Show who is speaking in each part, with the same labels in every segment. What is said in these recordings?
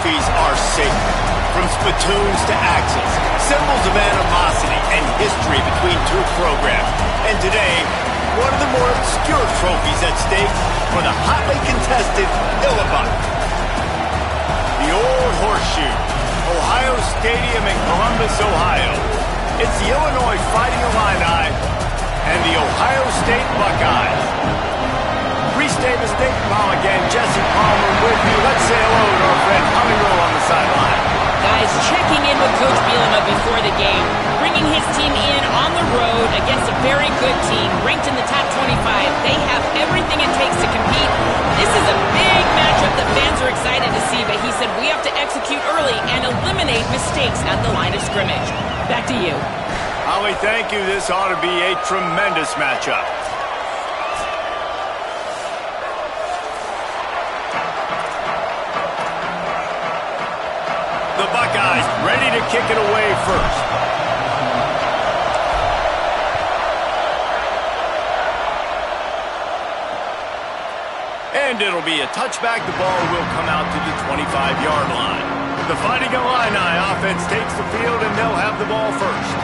Speaker 1: trophies are sacred. From spittoons to axes, symbols of animosity and history between two programs. And today, one of the more obscure trophies at stake for the hotly contested Illibuck. The Old Horseshoe, Ohio Stadium in Columbus, Ohio. It's the Illinois Fighting Illini and the Ohio State Buckeyes. Reese Davis, Dayton Hall again, Jesse Palmer with you. Let's say hello to our friend Holly Rowe on the sideline.
Speaker 2: Guys, checking in with Coach Bielema before the game, bringing his team in on the road against a very good team, ranked in the top 25. They have everything it takes to compete. This is a big matchup that fans are excited to see, but he said we have to execute early and eliminate mistakes at the line of scrimmage. Back to you.
Speaker 1: Holly, thank you. This ought to be a tremendous matchup. The Buckeyes ready to kick it away first. And it'll be a touchback. The ball will come out to the 25-yard line. The Fighting Illini offense takes the field, and they'll have the ball first.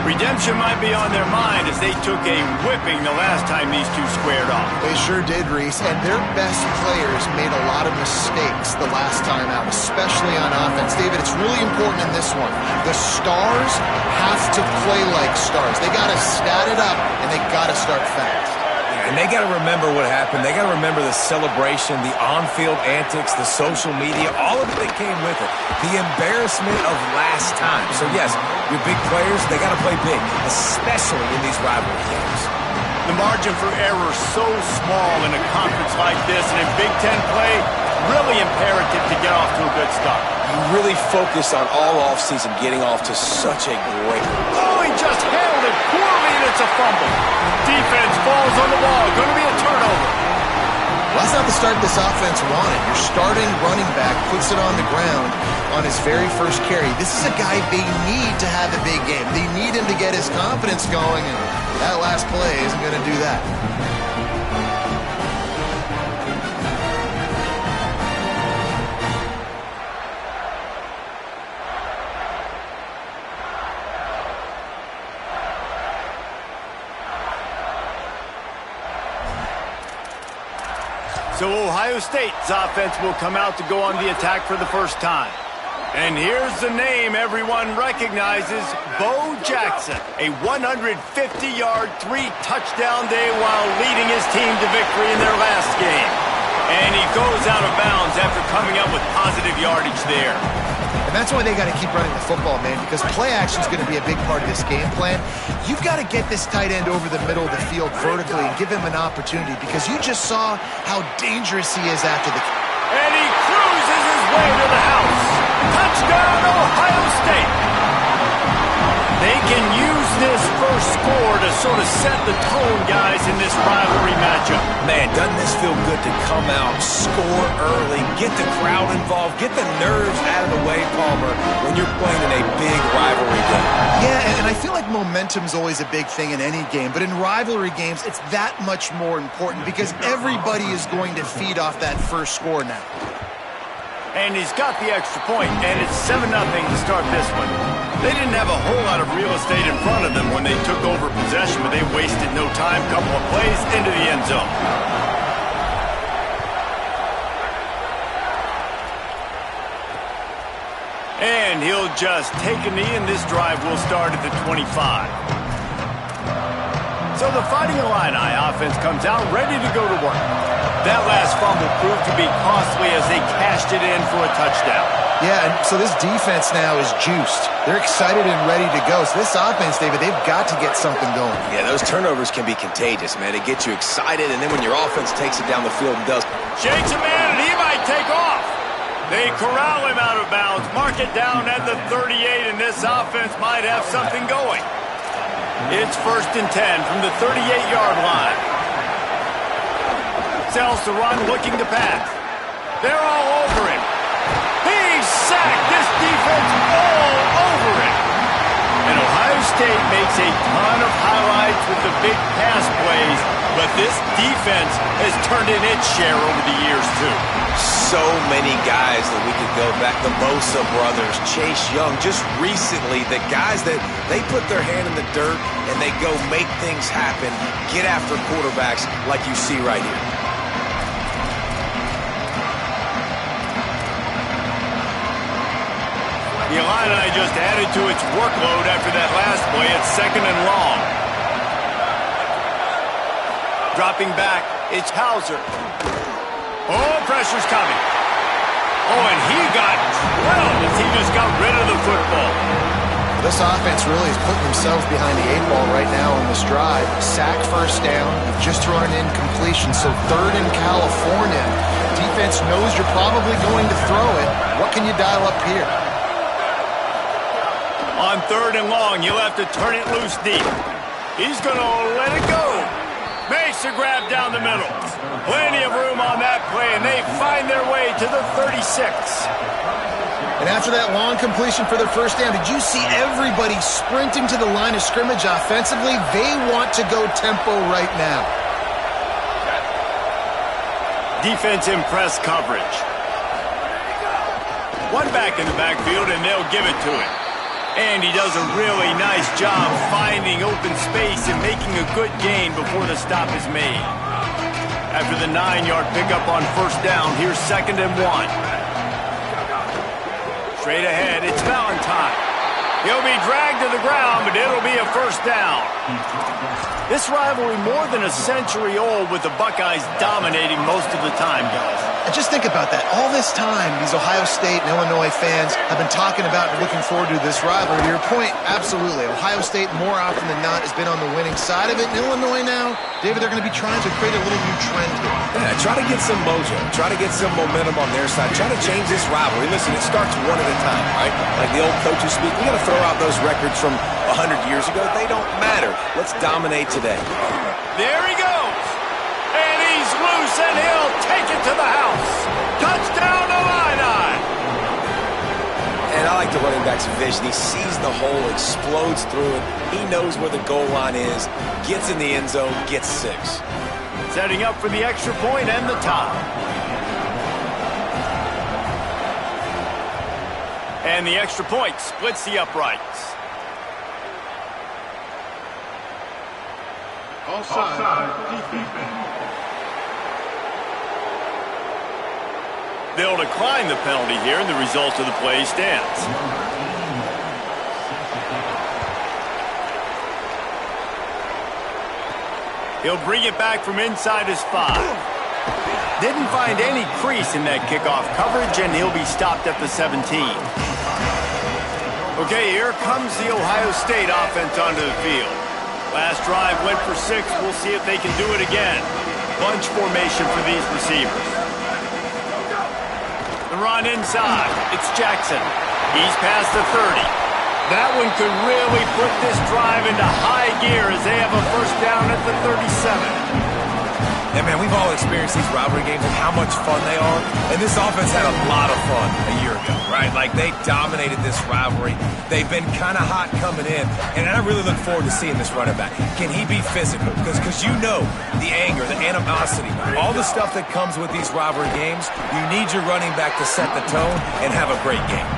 Speaker 1: Redemption might be on their mind as they took a whipping the last time these two squared off.
Speaker 3: They sure did, Reese, and their best players made a lot of mistakes the last time out, especially on offense. David, it's really important in this one. The stars have to play like stars. They got to stat it up, and they got to start fast.
Speaker 4: And they got to remember what happened. They got to remember the celebration, the on-field antics, the social media, all of it that came with it. The embarrassment of last time. So, yes, your big players, they got to play big, especially in these rivalry games.
Speaker 1: The margin for error so small in a conference like this, and in Big Ten play, really imperative to get off to a good start.
Speaker 4: You really focus on all offseason getting off to such a great...
Speaker 1: Oh, he just handled it poorly, and it's a fumble. Defense falls on the ball. Going to be a turnover.
Speaker 3: Well, that's not the start this offense wanted. Your starting running back puts it on the ground on his very first carry. This is a guy they need to have a big game. They need him to get his confidence going, and that last play isn't going to do that.
Speaker 1: So Ohio State's offense will come out to go on the attack for the first time. And here's the name everyone recognizes, Bo Jackson. A 150-yard, 3-touchdown day while leading his team to victory in their last game. And he goes out of bounds after coming up with positive yardage there.
Speaker 3: And that's why they got to keep running the football, man, because play action is going to be a big part of this game plan. You've got to get this tight end over the middle of the field vertically and give him an opportunity, because you just saw how dangerous he is after the...
Speaker 1: And he cruises his way to the house. Touchdown, Ohio State. They can use this first score to sort of set the tone, guys, in this rivalry matchup.
Speaker 4: Man, doesn't this feel good to come out, score early, get the crowd involved, get the nerves out of the way, Palmer, when you're playing in a big rivalry game?
Speaker 3: Yeah, and I feel like momentum's always a big thing in any game, but in rivalry games, it's that much more important because everybody is going to feed off that first score now.
Speaker 1: And he's got the extra point, and it's 7-0 to start this one. They didn't have a whole lot of real estate in front of them when they took over possession, but they wasted no time. Couple of plays into the end zone. And he'll just take a knee, and this drive will start at the 25. So the Fighting Illini offense comes out ready to go to work. That last fumble proved to be costly as they cashed it in for a touchdown.
Speaker 3: Yeah, and so this defense now is juiced. They're excited and ready to go. So this offense, David, they've got to get something going.
Speaker 4: Yeah, those turnovers can be contagious, man. It gets you excited, and then when your offense takes it down the field and does...
Speaker 1: Shakes a man, and he might take off. They corral him out of bounds, mark it down at the 38, and this offense might have something going. It's 1st and 10 from the 38-yard line. Sells to run, looking to pass. They're all over him. He's sacked. This defense all over him. And Ohio State makes a ton of highlights with the big pass plays But this defense has turned in its share over the years, too.
Speaker 4: So many guys that we could go back. The Bosa brothers, Chase Young. Just recently, the guys that they put their hand in the dirt and they go make things happen, get after quarterbacks like you see right here.
Speaker 1: The Illini just added to its workload after that last play at 2nd and long. Dropping back, it's Hauser. Oh, pressure's coming. Oh, and he got drilled as he just got rid of the football.
Speaker 3: This offense really is putting themselves behind the 8 ball right now on this drive. Sack, first down. You've just thrown an incompletion, so 3rd in California. Defense knows you're probably going to throw it. What can you dial up here?
Speaker 1: On 3rd and long, you'll have to turn it loose deep. He's going to let it go. Makes a grab down the middle. Plenty of room on that play, and they find their way to the 36.
Speaker 3: And after that long completion for their first down, did you see everybody sprinting to the line of scrimmage offensively? They want to go tempo right now.
Speaker 1: Defense in press coverage. One back in the backfield, and they'll give it to him. And he does a really nice job finding open space and making a good gain before the stop is made. After the 9-yard pickup on first down, here's 2nd and 1. Straight ahead, it's Valentine. He'll be dragged to the ground, but it'll be a first down. This rivalry more than a century old with the Buckeyes dominating most of the time, guys.
Speaker 3: And just think about that. All this time, these Ohio State and Illinois fans have been talking about and looking forward to this rivalry. To your point, absolutely. Ohio State, more often than not, has been on the winning side of it. In Illinois now, David, they're going to be trying to create a little new trend here.
Speaker 4: Yeah, try to get some mojo. Try to get some momentum on their side. Try to change this rivalry. Listen, it starts one at a time, right? Like the old coaches speak, we got to throw out those records from 100 years ago. They don't matter. Let's dominate today.
Speaker 1: There he goes. And he's loose, and he'll take it to the house. Touchdown, Illini.
Speaker 4: And I like the running back's vision. He sees the hole, explodes through it. He knows where the goal line is, gets in the end zone, gets 6.
Speaker 1: Setting up for the extra point and the tie. And the extra point splits the uprights.
Speaker 5: Offside defense.
Speaker 1: They'll decline the penalty here, and the result of the play stands. He'll bring it back from inside his 5. Didn't find any crease in that kickoff coverage, and he'll be stopped at the 17. Okay, here comes the Ohio State offense onto the field. Last drive went for 6. We'll see if they can do it again. Bunch formation for these receivers. The run inside. It's Jackson. He's past the 30. That one could really put this drive into high gear as they have a first down at the 37.
Speaker 4: Yeah, man, we've all experienced these rivalry games and how much fun they are. And this offense had a lot of fun a year ago, right? Like, they dominated this rivalry. They've been kind of hot coming in. And I really look forward to seeing this running back. Can he be physical? Because you know the anger, the animosity, all the stuff that comes with these rivalry games, you need your running back to set the tone and have a great game.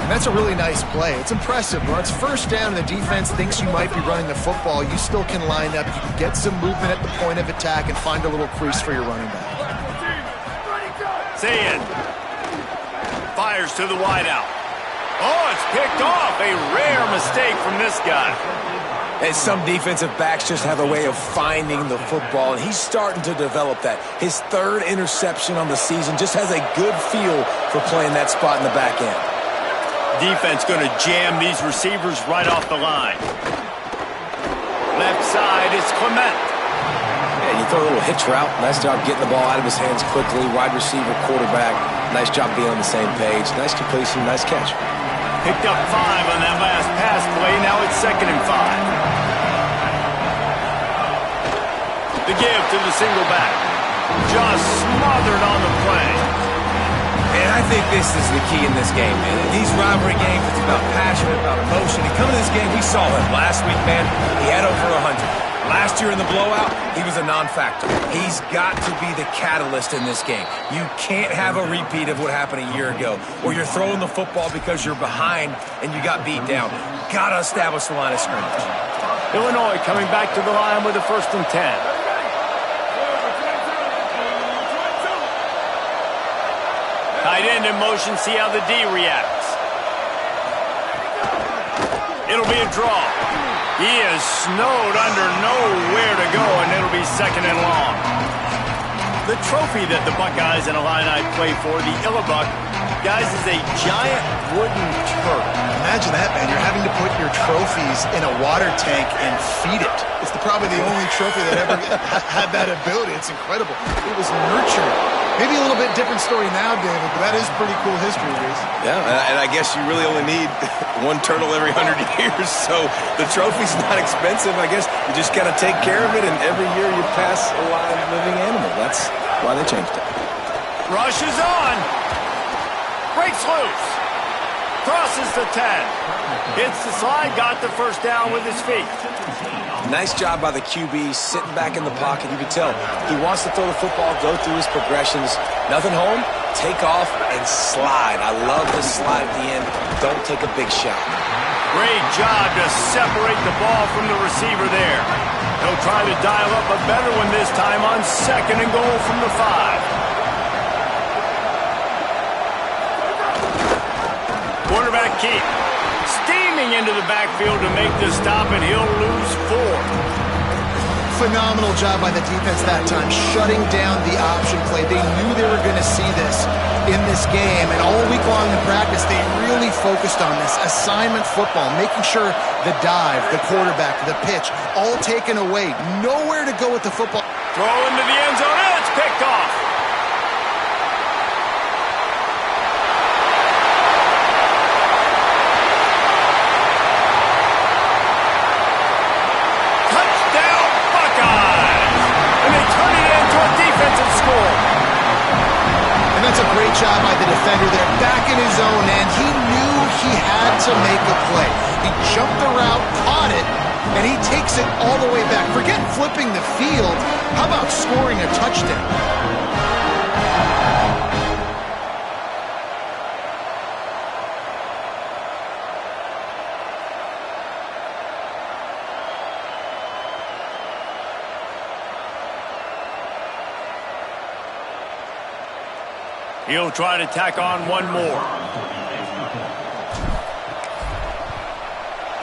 Speaker 3: And that's a really nice play. It's impressive. When it's first down and the defense thinks you might be running the football, you still can line up. You can get some movement at the point of attack and find a little crease for your running back.
Speaker 1: Zayn fires to the wideout. Oh, it's picked off. A rare mistake from this guy.
Speaker 4: And some defensive backs just have a way of finding the football, and he's starting to develop that. His 3rd interception on the season, just has a good feel for playing that spot in the back end.
Speaker 1: Defense going to jam these receivers right off the line. Left side is Clement.
Speaker 4: And you throw a little hitch route. Nice job getting the ball out of his hands quickly. Wide receiver, quarterback. Nice job being on the same page. Nice completion, nice catch.
Speaker 1: Picked up 5 on that last pass play. Now it's 2nd and 5. The give to the single back. Just smothered on the play.
Speaker 4: And I think this is the key in this game, man. These rivalry games, it's about passion, about emotion. And coming to this game, we saw him last week, man. He had over 100. Last year in the blowout, he was a non-factor. He's got to be the catalyst in this game. You can't have a repeat of what happened a year ago, where you're throwing the football because you're behind and you got beat down. Got to establish the line of scrimmage.
Speaker 1: Illinois coming back to the line with a 1st and 10. Tight end in motion, see how the D reacts. It'll be a draw. He is snowed under, nowhere to go, and it'll be 2nd and long. The trophy that the Buckeyes and Illini play for, the Illabuck, guys, is a giant wooden turtle.
Speaker 3: Imagine that, man. You're having to put your trophies in a water tank and feed it. It's probably the only trophy that ever had that ability. It's incredible. It was nurtured. Maybe a little bit different story now, David, but that is pretty cool history, Reese.
Speaker 6: Yeah, and I guess you really only need one turtle every 100 years, so the trophy's not expensive. I guess you just got to take care of it, and every year you pass a live living animal. That's why they changed it.
Speaker 1: Rush is on. Breaks loose. Crosses the 10. Hits the slide, got the 1st down with his feet.
Speaker 4: Nice job by the QB, sitting back in the pocket. You can tell he wants to throw the football, go through his progressions. Nothing home, take off, and slide. I love the slide at the end. Don't take a big shot.
Speaker 1: Great job to separate the ball from the receiver there. He'll try to dial up a better one this time on 2nd and goal from the 5. Quarterback keep. Steaming into the backfield to make the stop, and he'll lose 4.
Speaker 3: Phenomenal job by the defense that time, shutting down the option play. They knew they were going to see this in this game, and all week long in practice, they really focused on this. Assignment football, making sure the dive, the quarterback, the pitch, all taken away. Nowhere to go with the football.
Speaker 1: Throw into the end zone, and it's picked off.
Speaker 3: And that's a great job by the defender there, back in his own end. He knew he had to make a play. He jumped the route, caught it, and he takes it all the way back. Forget flipping the field. How about scoring a touchdown?
Speaker 1: He'll try to tack on one more.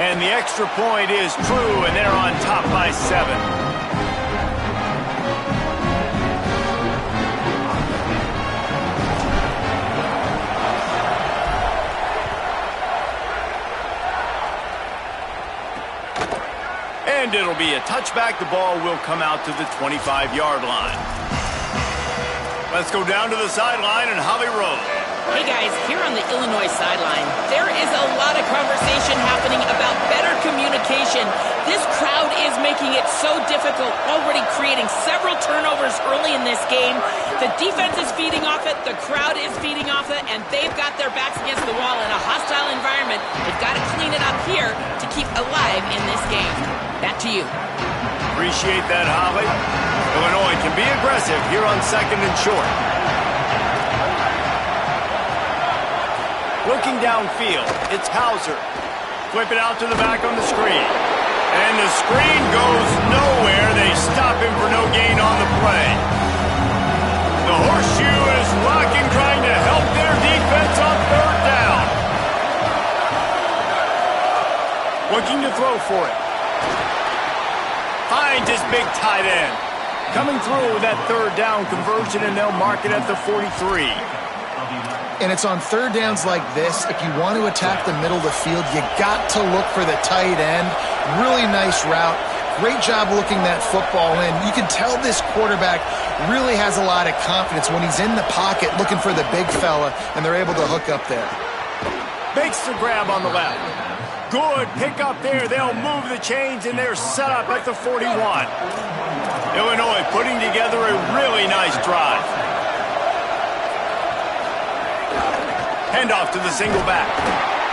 Speaker 1: And the extra point is true, and they're on top by 7. And it'll be a touchback. The ball will come out to the 25-yard line. Let's go down to the sideline and Holly Rowe.
Speaker 2: Hey guys, here on the Illinois sideline, there is a lot of conversation happening about better communication. This crowd is making it so difficult, already creating several turnovers early in this game. The defense is feeding off it, the crowd is feeding off it, and they've got their backs against the wall in a hostile environment. They've got to clean it up here to keep alive in this game. Back to you.
Speaker 1: Appreciate that, Holly. Illinois can be aggressive here on 2nd and short. Looking downfield, it's Hauser. Flip it out to the back on the screen. And the screen goes nowhere. They stop him for no gain on the play. The horseshoe is rocking, trying to help their defense on 3rd down. Looking to throw for it. Finds his big tight end. Coming through with that 3rd down conversion, and they'll mark it at the 43.
Speaker 3: And it's on 3rd downs like this, if you want to attack the middle of the field, you got to look for the tight end. Really nice route. Great job looking that football in. You can tell this quarterback really has a lot of confidence when he's in the pocket looking for the big fella, and they're able to hook up there.
Speaker 1: Makes the grab on the left. Good pick up there. They'll move the chains, and they're set up at the 41. Illinois putting together a really nice drive. Handoff to the single back.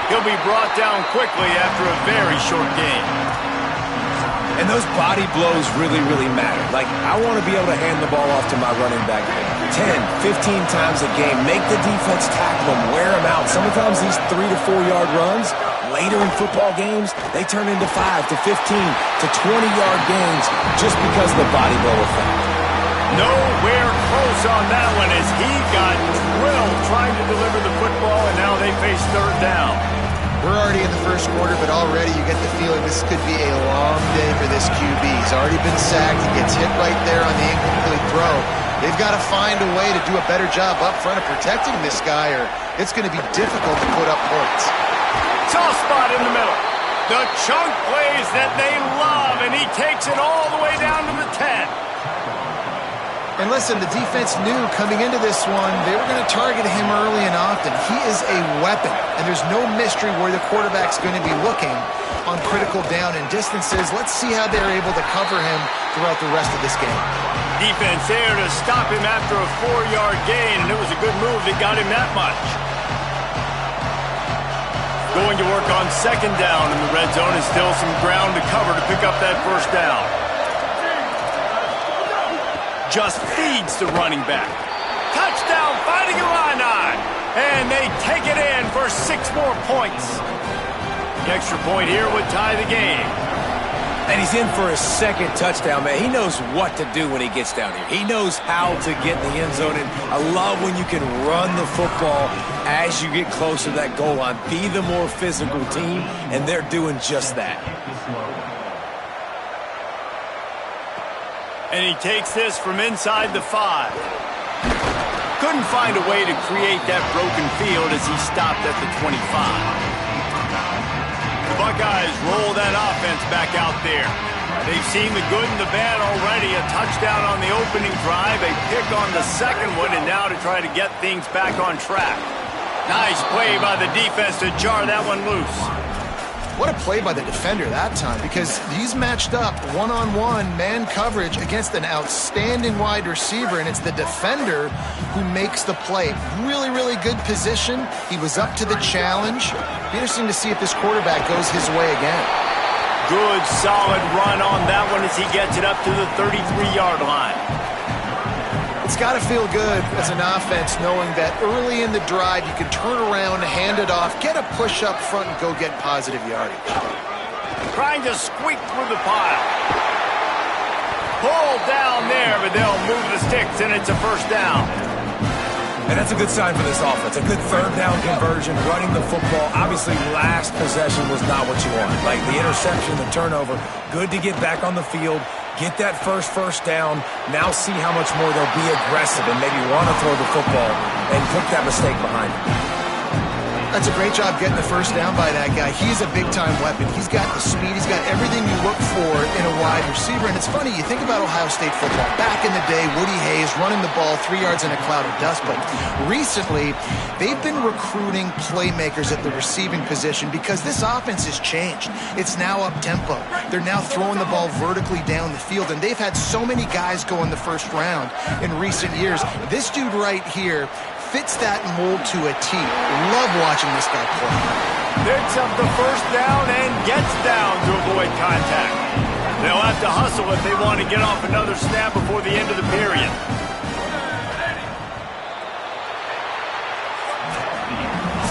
Speaker 1: He'll be brought down quickly after a very short game.
Speaker 4: And those body blows really, really matter. Like, I want to be able to hand the ball off to my running back 10, 15 times a game. Make the defense tackle him, wear him out. Sometimes these 3 to 4 yard runs, later in football games, they turn into 5 to 15 to 20-yard gains just because of the body blow effect.
Speaker 1: Nowhere close on that one as he got drilled trying to deliver the football, and now they face third down.
Speaker 3: We're already in the first quarter, but already you get the feeling this could be a long day for this QB. He's already been sacked. He gets hit right there on the incomplete throw. They've got to find a way to do a better job up front of protecting this guy, or it's going to be difficult to put up points.
Speaker 1: Soft spot in the middle. The chunk plays that they love, and he takes it all the way down to the 10.
Speaker 3: And listen, the defense knew coming into this one, they were going to target him early and often. He is a weapon, and there's no mystery where the quarterback's going to be looking on critical down and distances. Let's see how they're able to cover him throughout the rest of this game.
Speaker 1: Defense there to stop him after a 4-yard gain, and it was a good move that got him that much. Going to work on second down in the red zone, and still some ground to cover to pick up that first down. Just feeds the running back. Touchdown, Fighting Illini. And they take it in for 6 more points. The extra point here would tie the game.
Speaker 4: And he's in for his second touchdown, man. He knows what to do when he gets down here. He knows how to get in the end zone. And I love when you can run the football as you get closer to that goal line. Be the more physical team, and they're doing just that.
Speaker 1: And he takes this from inside the 5. Couldn't find a way to create that broken field as he stopped at the 25. The Buckeyes roll that offense back out there. They've seen the good and the bad already. A touchdown on the opening drive, a pick on the second one, and now to try to get things back on track. Nice play by the defense to jar that one loose.
Speaker 3: What a play by the defender that time, because he's matched up one-on-one man coverage against an outstanding wide receiver, and it's the defender who makes the play. Really, really good position. He was up to the challenge. Be interesting to see if this quarterback goes his way again.
Speaker 1: Good, solid run on that one as he gets it up to the 33-yard line.
Speaker 3: It's got to feel good as an offense knowing that early in the drive you can turn around, hand it off, get a push up front, and go get positive yardage.
Speaker 1: Trying to squeak through the pile. Pulled down there, but they'll move the sticks, and it's a first down.
Speaker 4: And that's a good sign for this offense. A good third down conversion, running the football. Obviously, last possession was not what you wanted. Like the interception, the turnover. Good to get back on the field. Get that first down. Now see how much more they'll be aggressive and maybe want to throw the football and put that mistake behind them.
Speaker 3: That's a great job getting the first down by that guy. He's a big-time weapon. He's got the speed. He's got everything you look for in a wide receiver. And it's funny, you think about Ohio State football. Back in the day, Woody Hayes running the ball 3 yards in a cloud of dust. But recently, they've been recruiting playmakers at the receiving position because this offense has changed. It's now up-tempo. They're now throwing the ball vertically down the field. And they've had so many guys go in the first round in recent years. This dude right here fits that mold to a T. Love watching this guy play.
Speaker 1: Picks up the first down and gets down to avoid contact. They'll have to hustle if they want to get off another snap before the end of the period.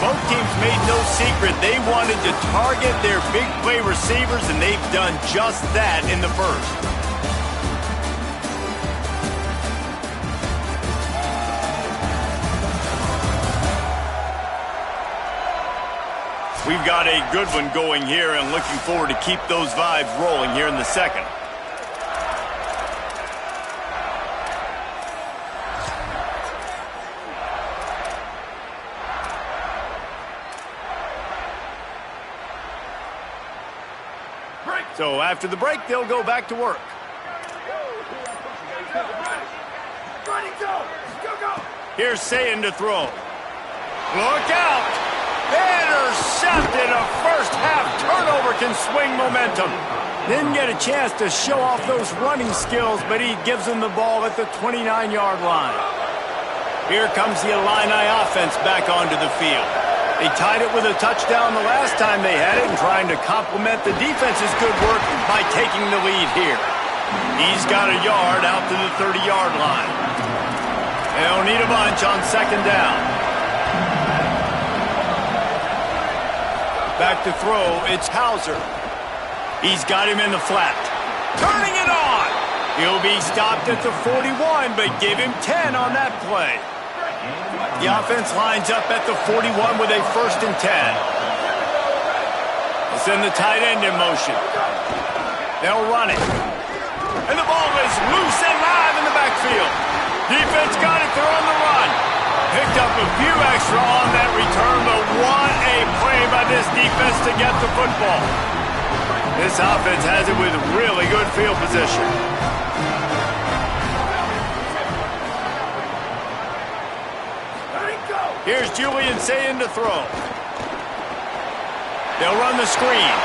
Speaker 1: Both teams made no secret they wanted to target their big play receivers, and they've done just that in the first. We've got a good one going here and looking forward to keep those vibes rolling here in the second. So after the break, they'll go back to work. Here's Sayin to throw. Look out! Intercepted. A first-half turnover can swing momentum. Didn't get a chance to show off those running skills, but he gives them the ball at the 29-yard line. Here comes the Illini offense back onto the field. They tied it with a touchdown the last time they had it and trying to complement the defense's good work by taking the lead here. He's got a yard out to the 30-yard line. They'll need a bunch on second down. Back to throw, it's Hauser. He's got him in the flat. Turning it on! He'll be stopped at the 41, but give him 10 on that play. The offense lines up at the 41 with a 1st and 10. They'll send the tight end in motion. They'll run it. And the ball is loose and live in the backfield. Defense got it, they're on the run. Picked up a few extra on that return, but what a play by this defense to get the football. This offense has it with really good field position. Here's Julian saying to throw. They'll run the screen.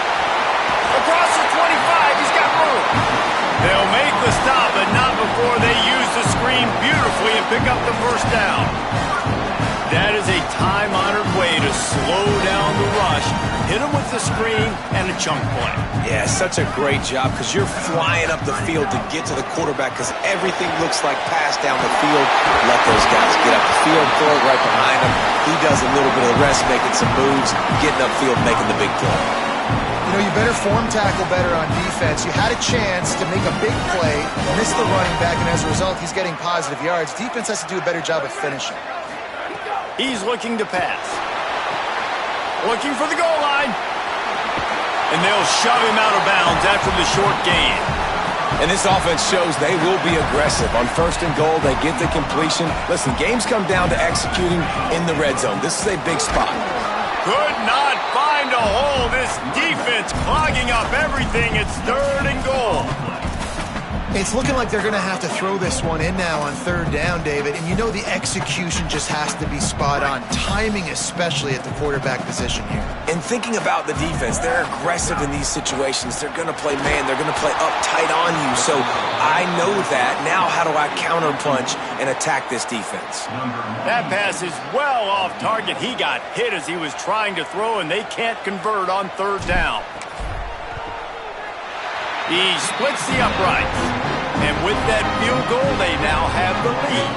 Speaker 1: Across the 25, he's got room. They'll make the stop, but not before they use the screen beautifully and pick up the 1st down. That is a time-honored way to slow down the rush, hit them with the screen, and a chunk play.
Speaker 6: Yeah, such a great job because you're flying up the field to get to the quarterback because everything looks like pass down the field. Let those guys get up the field, throw it right behind him. He does a little bit of the rest, making some moves, getting upfield, making the big play.
Speaker 3: You know, you better form tackle better on defense. You had a chance to make a big play, missed the running back, and as a result, he's getting positive yards. Defense has to do a better job of finishing.
Speaker 1: He's looking to pass. Looking for the goal line. And they'll shove him out of bounds after the short gain.
Speaker 4: And this offense shows they will be aggressive. On 1st and goal, they get the completion. Listen, games come down to executing in the red zone. This is a big spot.
Speaker 1: Could not find a hole. This defense clogging up everything. It's 3rd and goal.
Speaker 3: It's looking like they're going to have to throw this one in now on 3rd down, David. And you know the execution just has to be spot on. Timing especially at the quarterback position here.
Speaker 4: And thinking about the defense, they're aggressive in these situations. They're going to play man. They're going to play up tight on you. So I know that. Now how do I counterpunch and attack this defense?
Speaker 1: That pass is well off target. He got hit as he was trying to throw, and they can't convert on 3rd down. He splits the uprights. And with that field goal, they now have the lead.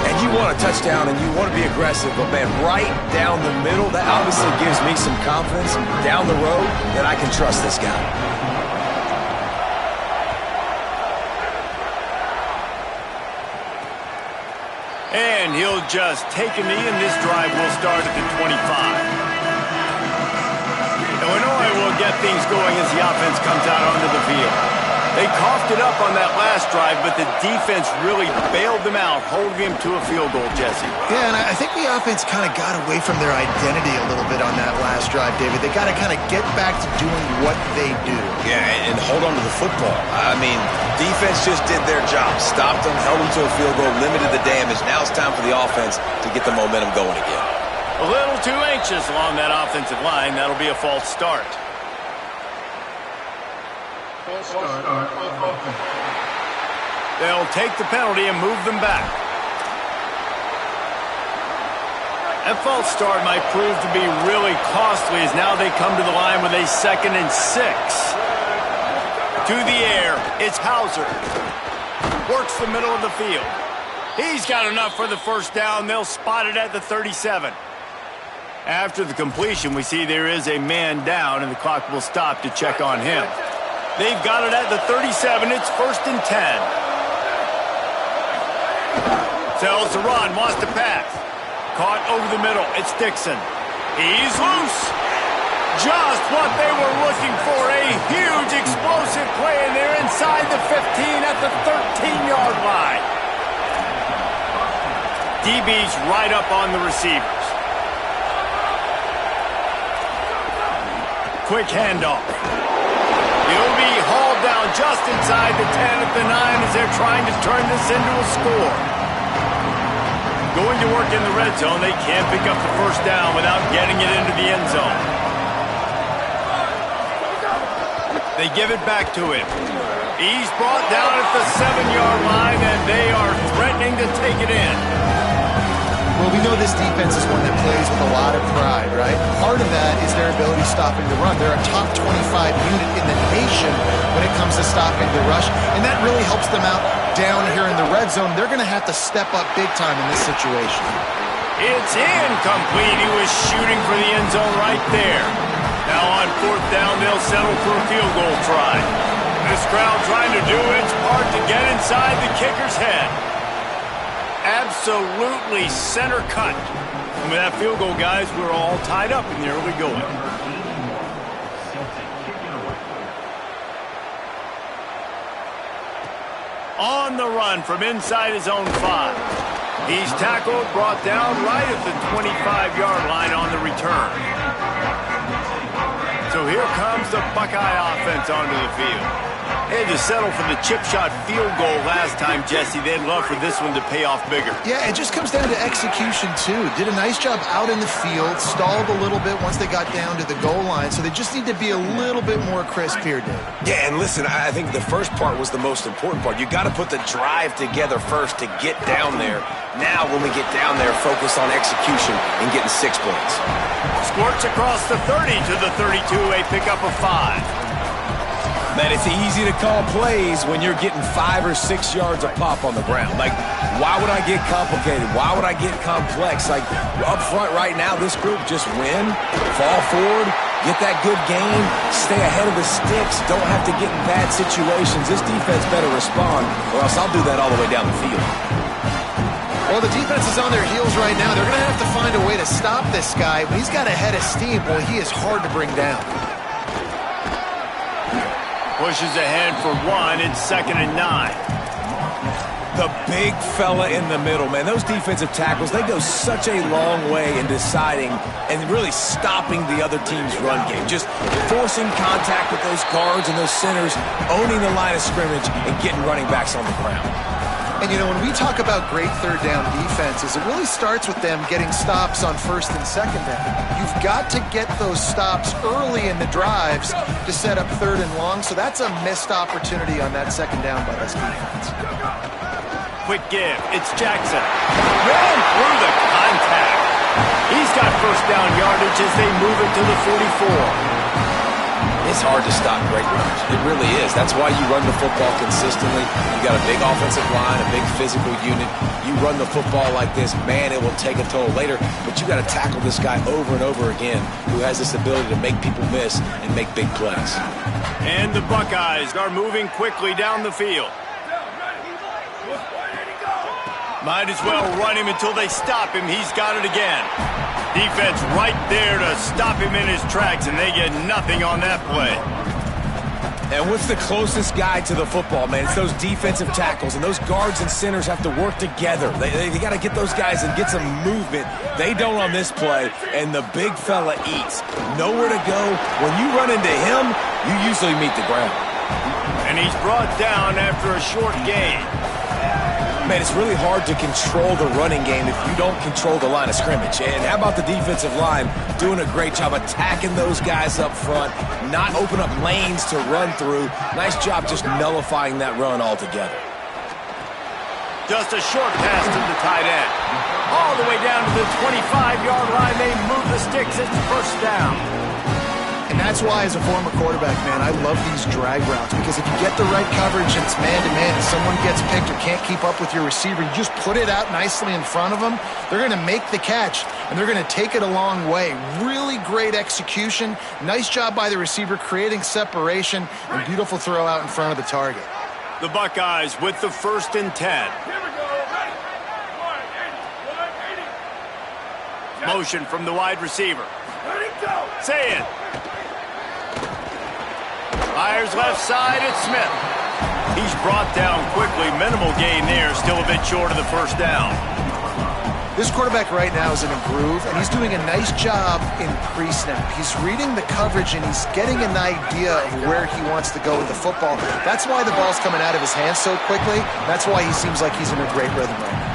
Speaker 4: And you want a touchdown and you want to be aggressive, but man, right down the middle, that obviously gives me some confidence down the road that I can trust this guy.
Speaker 1: And he'll just take a knee, and this drive will start at the 25. Illinois will get things going as the offense comes out onto the field. They coughed it up on that last drive, but the defense really bailed them out, holding him to a field goal, Jesse.
Speaker 3: Yeah, and I think the offense kind of got away from their identity a little bit on that last drive, David. They got to kind of get back to doing what they do.
Speaker 6: Yeah, and hold on to the football. I mean, defense just did their job. Stopped them, held them to a field goal, limited the damage. Now it's time for the offense to get the momentum going again.
Speaker 1: A little too anxious along that offensive line. That'll be a false start. They'll take the penalty and move them back. That false start might prove to be really costly as now they come to the line with a 2nd and 6. To the air, it's Hauser. Works the middle of the field. He's got enough for the 1st down. They'll spot it at the 37. After the completion, we see there is a man down, and the clock will stop to check on him. They've got it at the 37. It's 1st and 10. Sells to run, wants to pass. Caught over the middle. It's Dixon. He's loose. Just what they were looking for. A huge explosive play, and they're inside the 15 at the 13-yard line. DB's right up on the receivers. Quick handoff. He'll be hauled down just inside the 10 at the 9 as they're trying to turn this into a score. Going to work in the red zone, they can't pick up the 1st down without getting it into the end zone. They give it back to him. He's brought down at the 7-yard line, and they are threatening to take it in.
Speaker 3: Well, we know this defense is one that plays with a lot of pride, right? Part of that is their ability stopping the run. They're a top 25 unit in the nation when it comes to stopping the rush, and that really helps them out down here in the red zone. They're going to have to step up big time in this situation.
Speaker 1: It's incomplete. He was shooting for the end zone right there. Now on 4th down, they'll settle for a field goal try. This crowd trying to do its part to get inside the kicker's head. Absolutely center cut. And with that field goal, guys, we're all tied up in the early going. On the run from inside his own 5. He's tackled, brought down right at the 25-yard line on the return. So here comes the Buckeye offense onto the field. They had to settle for the chip shot field goal last time, Jesse. They'd love for this one to pay off bigger.
Speaker 3: Yeah, it just comes down to execution, too. Did a nice job out in the field, stalled a little bit once they got down to the goal line, so they just need to be a little bit more crisp here, Dave.
Speaker 6: Yeah, and listen, I think the first part was the most important part. You got to put the drive together first to get down there. Now, when we get down there, focus on execution and getting 6 points.
Speaker 1: Squirts across the 30 to the 32, a pickup of 5.
Speaker 4: Man, it's easy to call plays when you're getting 5 or 6 yards of pop on the ground. Like, why would I get complicated? Why would I get complex? Like, up front right now, this group just win, fall forward, get that good game, stay ahead of the sticks, don't have to get in bad situations. This defense better respond, or else I'll do that all the way down the field.
Speaker 3: Well, the defense is on their heels right now. They're going to have to find a way to stop this guy. When he's got a head of steam, well, he is hard to bring down.
Speaker 1: Pushes ahead for 1. It's 2nd and 9.
Speaker 4: The big fella in the middle, man. Those defensive tackles, they go such a long way in deciding and really stopping the other team's run game. Just forcing contact with those guards and those centers, owning the line of scrimmage, and getting running backs on the ground.
Speaker 3: And, you know, when we talk about great third down defenses, it really starts with them getting stops on 1st and 2nd down. You've got to get those stops early in the drives to set up 3rd and long, so that's a missed opportunity on that 2nd down by this defense.
Speaker 1: Quick give. It's Jackson. Ran through the contact. He's got 1st down yardage as they move it to the 44.
Speaker 6: It's hard to stop great runners. It really is. That's why you run the football consistently. You got a big offensive line, a big physical unit. You run the football like this, man, it will take a toll later. But you got to tackle this guy over and over again who has this ability to make people miss and make big plays.
Speaker 1: And the Buckeyes are moving quickly down the field. Might as well run him until they stop him. He's got it again. Defense right there to stop him in his tracks, and they get nothing on that play.
Speaker 4: And what's the closest guy to the football, man? It's those defensive tackles, and those guards and centers have to work together. They got to get those guys and get some movement. They don't on this play, and the big fella eats. Nowhere to go. When you run into him, you usually meet the ground.
Speaker 1: And he's brought down after a short gain.
Speaker 4: Man, it's really hard to control the running game if you don't control the line of scrimmage. And how about the defensive line doing a great job attacking those guys up front, not open up lanes to run through. Nice job just nullifying that run altogether.
Speaker 1: Just a short pass to the tight end. All the way down to the 25-yard line. They move the sticks. It's 1st down.
Speaker 3: And that's why, as a former quarterback, man, I love these drag routes, because if you get the right coverage and it's man-to-man and someone gets picked or can't keep up with your receiver, you just put it out nicely in front of them, they're going to make the catch, and they're going to take it a long way. Really great execution. Nice job by the receiver creating separation, and beautiful throw out in front of the target.
Speaker 1: The Buckeyes with the 1st and 10. Motion from the wide receiver. Say it. Fires left side, it's Smith. He's brought down quickly. Minimal gain there, still a bit short of the 1st down.
Speaker 3: This quarterback right now is in a groove, and he's doing a nice job in pre-snap. He's reading the coverage, and he's getting an idea of where he wants to go with the football. That's why the ball's coming out of his hands so quickly. That's why he seems like he's in a great rhythm right now.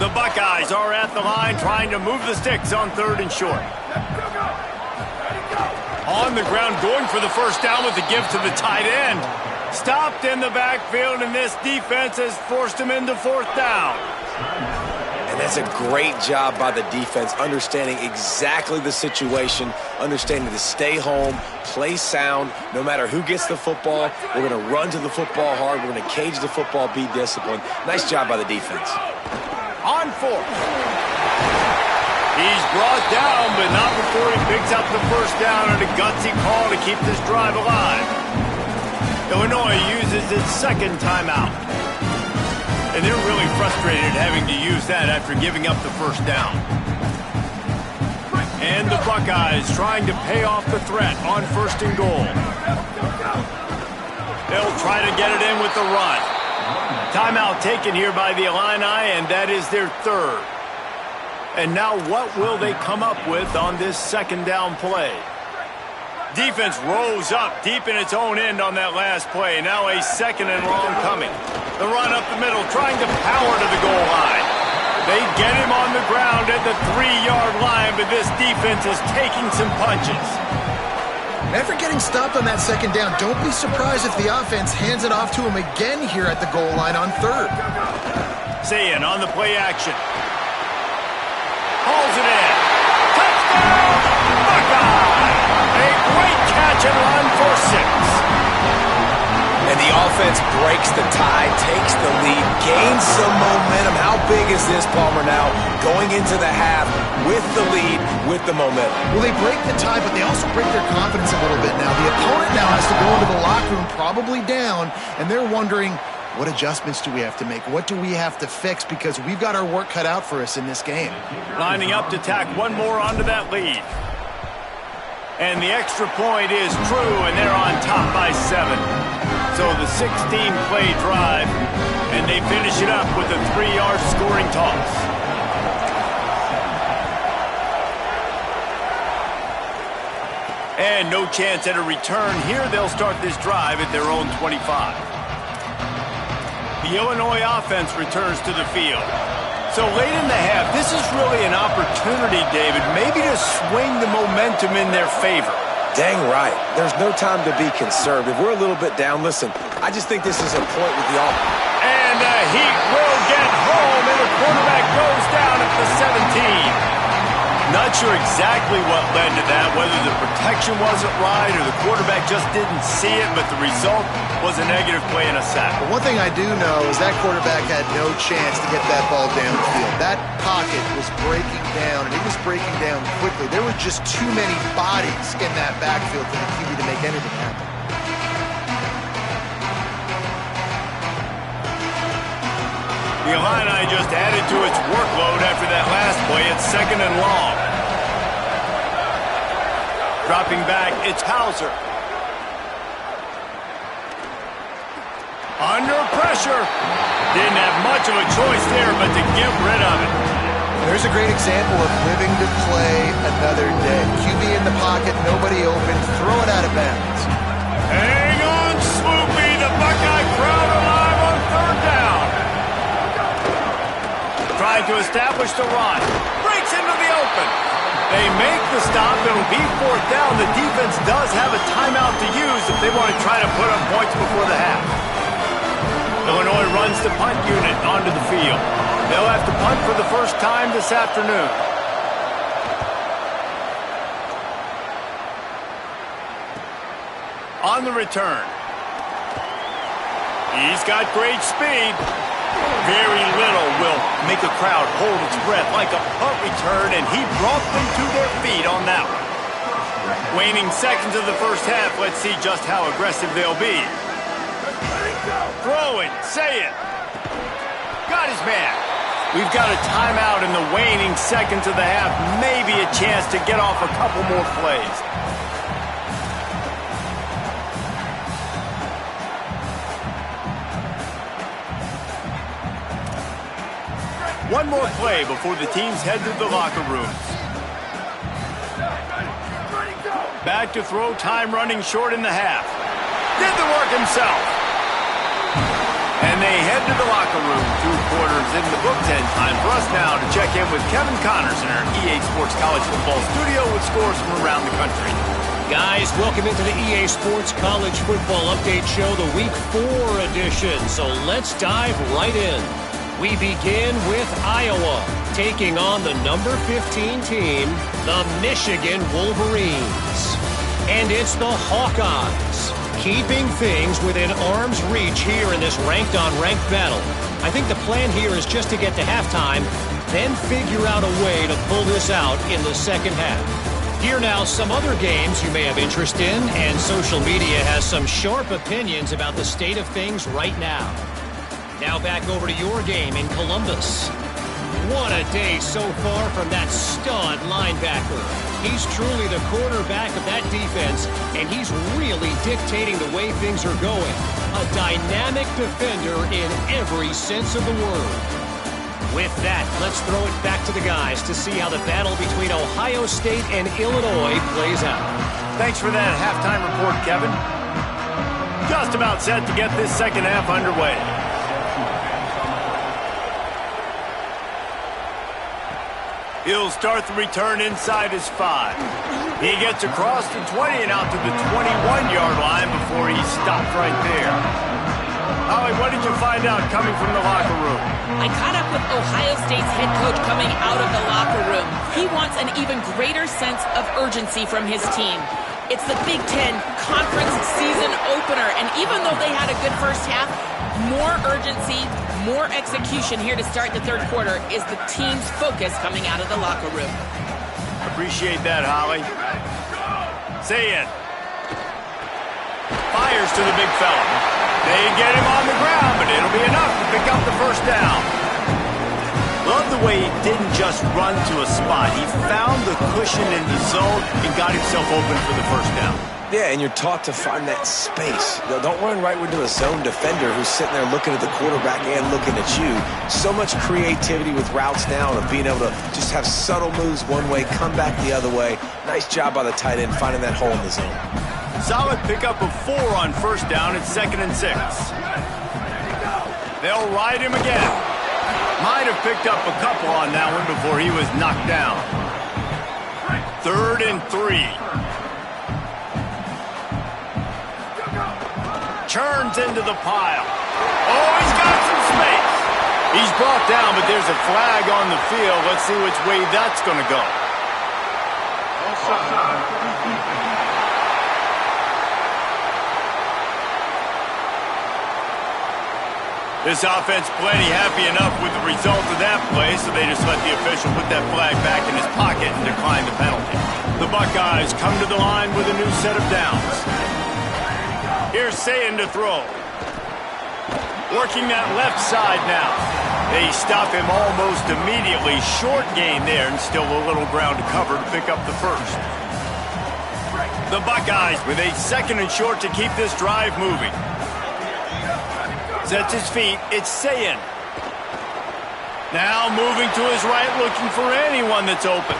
Speaker 1: The Buckeyes are at the line trying to move the sticks on 3rd and short. On the ground, going for the 1st down with the give to the tight end. Stopped in the backfield, and this defense has forced him into fourth down.
Speaker 4: And that's a great job by the defense, understanding exactly the situation, understanding to stay home, play sound. No matter who gets the football, we're going to run to the football hard. We're going to cage the football, be disciplined. Nice job by the defense.
Speaker 1: On fourth. He's brought down, but not before he picks up the first down on a gutsy call to keep this drive alive. Illinois uses its second timeout. And they're really frustrated having to use that after giving up the first down. And the Buckeyes trying to pay off the threat on first and goal. They'll try to get it in with the run. Timeout taken here by the Illini, and that is their third. And now what will they come up with on this second down play? Defense rose up deep in its own end on that last play. Now a second and long coming. The run up the middle, trying to power to the goal line. They get him on the ground at the 3-yard line, but this defense is taking some punches.
Speaker 3: After getting stopped on that second down, don't be surprised if the offense hands it off to him again here at the goal line on third.
Speaker 1: Sayin on the play action. Hauls it in. Touchdown, Buckeye! A great catch and run for 6.
Speaker 4: And the offense breaks the tie, takes the lead, gains some momentum. How big is this, Palmer, now? Going into the half with the lead, with the momentum.
Speaker 3: Well, they break the tie, but they also break their confidence a little bit now. The opponent now has to go into the locker room, probably down, and they're wondering, what adjustments do we have to make? What do we have to fix? Because we've got our work cut out for us in this game.
Speaker 1: Lining up to tack one more onto that lead. And the extra point is true, and they're on top by 7. So the 16-play drive, and they finish it up with a 3-yard scoring toss. And no chance at a return here. They'll start this drive at their own 25. The Illinois offense returns to the field. So late in the half, this is really an opportunity, David, maybe to swing the momentum in their favor.
Speaker 4: Dang right. There's no time to be conservative. We're a little bit down. Listen, I just think this is a point with the offense.
Speaker 1: And the Heat will get home, and the quarterback goes down at the 17. Not sure exactly what led to that, whether the protection wasn't right or the quarterback just didn't see it, but the result was a negative play and a sack.
Speaker 3: But one thing I do know is that quarterback had no chance to get that ball downfield. That pocket was breaking down, and it was breaking down quickly. There were just too many bodies in that backfield for the QB to make anything happen.
Speaker 1: The Illini just added to its workload after that last play. It's second and long. Dropping back, it's Hauser. Under pressure. Didn't have much of a choice there, but to get rid of it.
Speaker 3: There's a great example of living to play another day. QB in the pocket, nobody open, throw it out of bounds.
Speaker 1: Hang on, Swoopy. The Buckeye crowd alive on third down. Trying to establish the run. Breaks into the open. They make the stop. It'll be fourth down. The defense does have a timeout to use if they want to try to put up points before the half. Illinois runs the punt unit onto the field. They'll have to punt for the first time this afternoon. On the return. He's got great speed. Very little will make a crowd hold its breath like a punt return, and he brought them to their feet on that one. Waning seconds of the first half, let's see just how aggressive they'll be. Throwing, say it. Got his man. We've got a timeout in the waning seconds of the half, maybe a chance to get off a couple more plays. One more play before the teams head to the locker rooms. Back to throw, time running short in the half. Did the work himself. And they head to the locker room. 2 quarters in the books, and time for us now to check in with Kevin Connors in our EA Sports College Football studio with scores from around the country.
Speaker 7: Guys, welcome into the EA Sports College Football Update Show, the Week 4 edition. So let's dive right in. We begin with Iowa, taking on the number 15 team, the Michigan Wolverines. And it's the Hawkeyes, keeping things within arm's reach here in this ranked-on-ranked battle. I think the plan here is just to get to halftime, then figure out a way to pull this out in the second half. Here now, some other games you may have interest in, and social media has some sharp opinions about the state of things right now. Now back over to your game in Columbus. What a day so far from that stud linebacker. He's truly the quarterback of that defense, and he's really dictating the way things are going. A dynamic defender in every sense of the word. With that, let's throw it back to the guys to see how the battle between Ohio State and Illinois plays out.
Speaker 1: Thanks for that halftime report, Kevin. Just about set to get this second half underway. He'll start the return inside his 5. He gets across the 20 and out to the 21-yard line before he's stopped right there. Holly, what did you find out coming from the locker room?
Speaker 2: I caught up with Ohio State's head coach coming out of the locker room. He wants an even greater sense of urgency from his team. It's the Big Ten Conference season opener, and even though they had a good first half, more urgency, more execution here to start the third quarter is the team's focus coming out of the locker room.
Speaker 1: Appreciate that, Holly. Say it. Fires to the big fella. They get him on the ground, but it'll be enough to pick up the first down. Love the way he didn't just run to a spot. He found the cushion in the zone and got himself open for the first down.
Speaker 6: Yeah, and you're taught to find that space. Don't run right into a zone defender who's sitting there looking at the quarterback and looking at you. So much creativity with routes now and being able to just have subtle moves one way, come back the other way. Nice job by the tight end finding that hole in the zone.
Speaker 1: Solid pickup of 4 on first down at 2nd and 6. They'll ride him again. Might have picked up a couple on that one before he was knocked down. 3rd and 3. Churns into the pile. Oh, he's got some space. He's brought down, but there's a flag on the field. Let's see which way that's going to go. This offense plenty happy enough with the result of that play, so they just let the official put that flag back in his pocket and decline the penalty. The Buckeyes come to the line with a new set of downs. Here's Sayin to throw. Working that left side now. They stop him almost immediately. Short gain there and still a little ground to cover to pick up the first. The Buckeyes with a 2nd and short to keep this drive moving. Sets his feet. It's Sayin. Now moving to his right, looking for anyone that's open.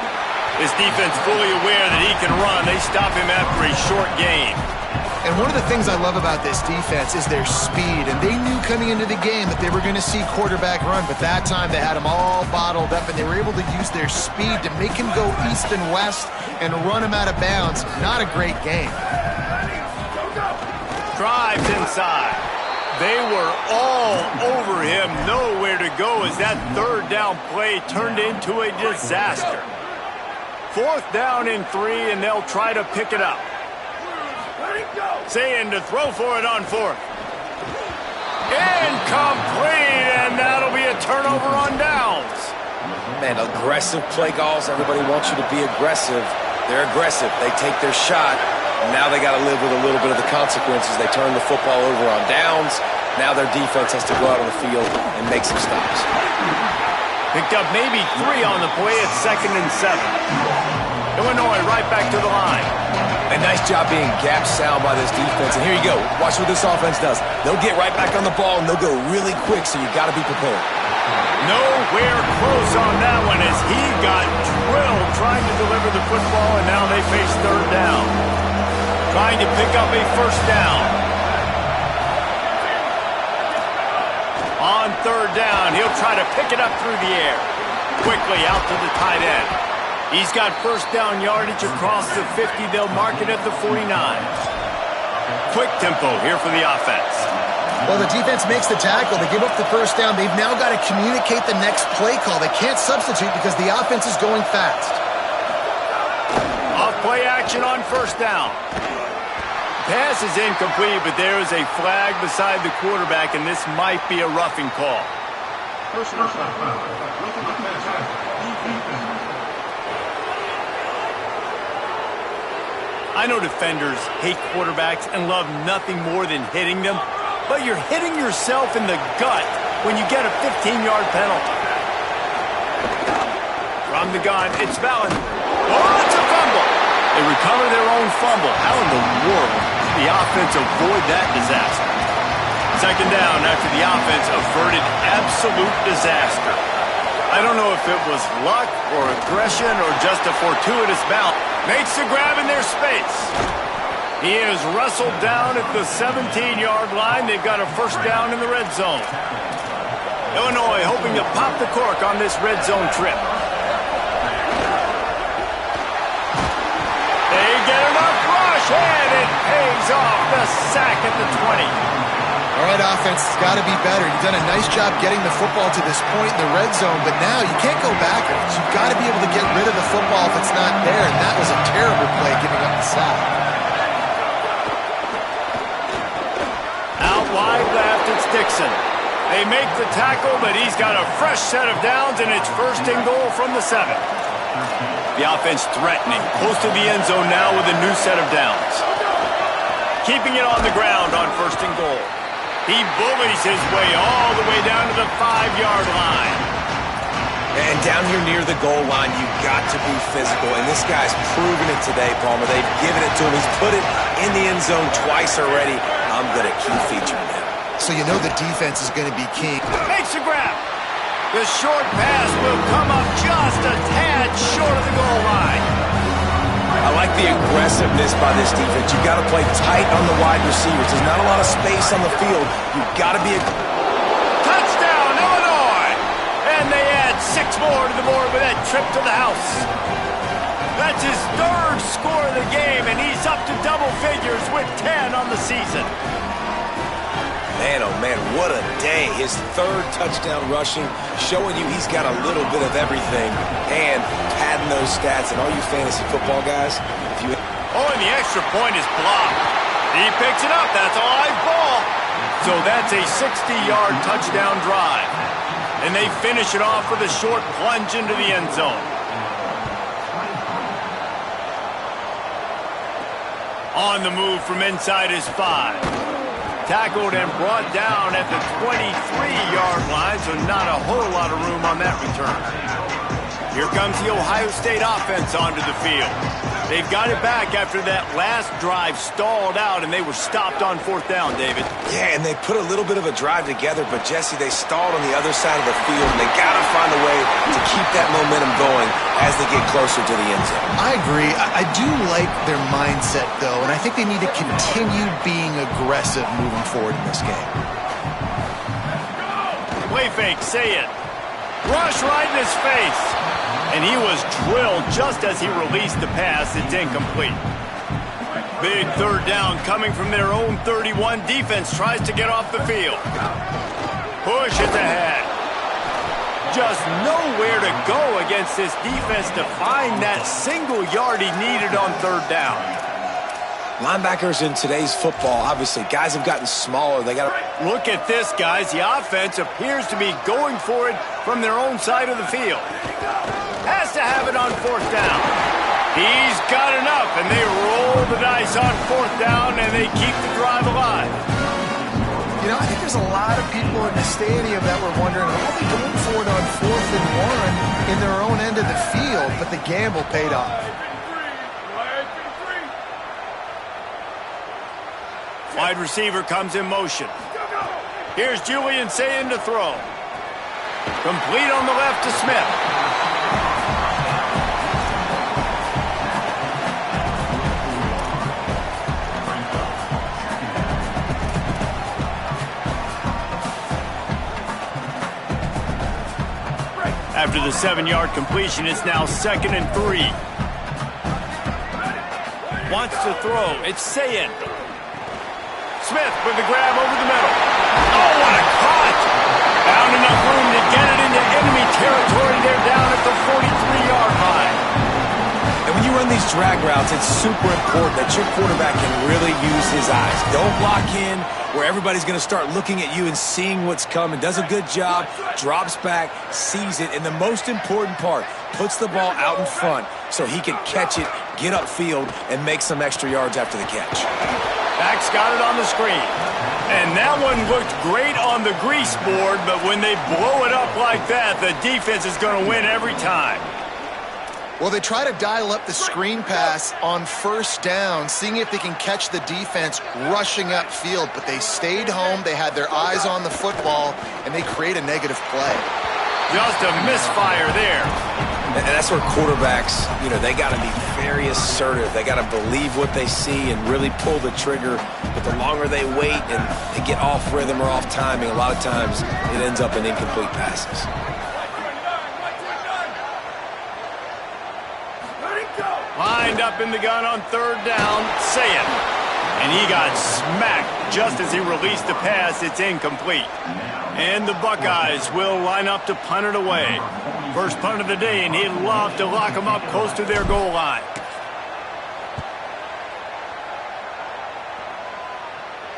Speaker 1: His defense fully aware that he can run. They stop him after a short gain.
Speaker 3: And one of the things I love about this defense is their speed. And they knew coming into the game that they were going to see quarterback run. But that time they had him all bottled up, and they were able to use their speed to make him go east and west and run him out of bounds. Not a great game.
Speaker 1: Drives inside. They were all over him. Nowhere to go as that 3rd down play turned into a disaster. 4th down and 3, and they'll try to pick it up. Sayin to throw for it on 4th. Incomplete, and that'll be a turnover on downs.
Speaker 6: Man, aggressive play calls. Everybody wants you to be aggressive. They're aggressive. They take their shot. Now they got to live with a little bit of the consequences. They turn the football over on downs. Now their defense has to go out on the field and make some stops.
Speaker 1: Picked up maybe 3 on the play at 2nd and 7. Illinois right back to the line.
Speaker 6: A nice job being gap sound by this defense. And here you go. Watch what this offense does. They'll get right back on the ball, and they'll go really quick, so you got to be prepared.
Speaker 1: Nowhere close on that one as he got drilled trying to deliver the football, and now they face 3rd down. Trying to pick up a 1st down. third down. He'll try to pick it up through the air. Quickly out to the tight end. He's got first down yardage across the 50. They'll mark it at the 49. Quick tempo here for the offense.
Speaker 3: Well, the defense makes the tackle. They give up the first down. They've now got to communicate the next play call. They can't substitute because the offense is going fast.
Speaker 1: Off play action on first down. Pass is incomplete, but there is a flag beside the quarterback, and this might be a roughing call. I know defenders hate quarterbacks and love nothing more than hitting them, but you're hitting yourself in the gut when you get a 15-yard penalty. From the gun, it's Ballin. Oh, it's a fumble. They recover their own fumble. How in the world did the offense avoid that disaster? Second down after the offense averted absolute disaster. I don't know if it was luck or aggression or just a fortuitous bounce. Makes the grab in their space. He is wrestled down at the 17-yard line. They've got a first down in the red zone. Illinois hoping to pop the cork on this red zone trip. They get enough rush, and it pays off the sack at the 20.
Speaker 3: All right, offense, it's got to be better. You've done a nice job getting the football to this point in the red zone, but now you can't go backwards. You've got to be able to get rid of the football if it's not there, and that was a terrible play giving up the sack.
Speaker 1: Out wide left, it's Dixon. They make the tackle, but he's got a fresh set of downs, and it's first and goal from the 7. The offense threatening, close to the end zone now with a new set of downs. Keeping it on the ground on first and goal. He bullies his way all the way down to the 5-yard line.
Speaker 4: And down here near the goal line, you've got to be physical. And this guy's proven it today, Palmer. They've given it to him. He's put it in the end zone twice already. I'm going to keep featuring him.
Speaker 3: So you know the defense is going to be key.
Speaker 1: Makes a grab. The short pass will come up just a tad short of the goal line.
Speaker 4: I like the aggressiveness by this defense. You've got to play tight on the wide receivers. There's not a lot of space on the field. You've got to be a...
Speaker 1: Touchdown, Illinois! And they add 6 more to the board with that trip to the house. That's his 3rd score of the game, and he's up to double figures with 10 on the season.
Speaker 4: Man, oh man, what a day. His 3rd touchdown rushing, showing you he's got a little bit of everything, and padding those stats. And all you fantasy football guys, if you...
Speaker 1: Oh, and the extra point is blocked. He picks it up. That's a live ball. So that's a 60-yard touchdown drive. And they finish it off with a short plunge into the end zone. On the move from inside his 5. Tackled and brought down at the 23-yard line, so not a whole lot of room on that return. Here comes the Ohio State offense onto the field. They've got it back after that last drive stalled out, and they were stopped on 4th down, David.
Speaker 4: Yeah, and they put a little bit of a drive together, but, Jesse, they stalled on the other side of the field, and they got to find a way to keep that momentum going as they get closer to the end zone.
Speaker 3: I agree. I do like their mindset, though, and I think they need to continue being aggressive moving forward in this game.
Speaker 1: Play fake, say it. Rush right in his face. And he was drilled just as he released the pass. It's incomplete. Big 3rd down coming from their own 31. Defense tries to get off the field. Push it ahead. Just nowhere to go against this defense to find that single yard he needed on 3rd down.
Speaker 4: Linebackers in today's football, obviously, guys have gotten smaller. They got to...
Speaker 1: Look at this, guys. The offense appears to be going for it from their own side of the field. Has to have it on 4th down. He's got enough, and they roll the dice on 4th down, and they keep the drive alive.
Speaker 3: You know, I think there's a lot of people in the stadium that were wondering, are they going for it on 4th and 1 in their own end of the field? But the gamble paid off.
Speaker 1: Wide receiver comes in motion. Here's Julian Sayin to throw. Complete on the left to Smith. After the 7-yard completion, it's now 2nd and 3. Wants to throw. It's Sayin. Smith with the grab over the middle. Oh, what a catch! Found enough room to get it into enemy territory. They're down at the 43-yard line.
Speaker 4: And when you run these drag routes, it's super important that your quarterback can really use his eyes. Don't lock in where everybody's going to start looking at you and seeing what's coming. Does a good job, drops back, sees it, and the most important part, puts the ball out in front so he can catch it, get upfield, and make some extra yards after the catch.
Speaker 1: Back's got it on the screen. And that one looked great on the grease board, but when they blow it up like that, the defense is going to win every time.
Speaker 3: Well, they try to dial up the screen pass on 1st down, seeing if they can catch the defense rushing upfield, but they stayed home, they had their eyes on the football, and they create a negative play.
Speaker 1: Just a misfire there.
Speaker 4: And that's where quarterbacks, they got to be very assertive. They got to believe what they see and really pull the trigger. But the longer they wait and they get off rhythm or off timing, a lot of times it ends up in incomplete passes.
Speaker 1: Lined up in the gun on 3rd down, Sayin. And he got smacked just as he released the pass. It's incomplete. And the Buckeyes will line up to punt it away. First punt of the day, and he'd love to lock them up close to their goal line.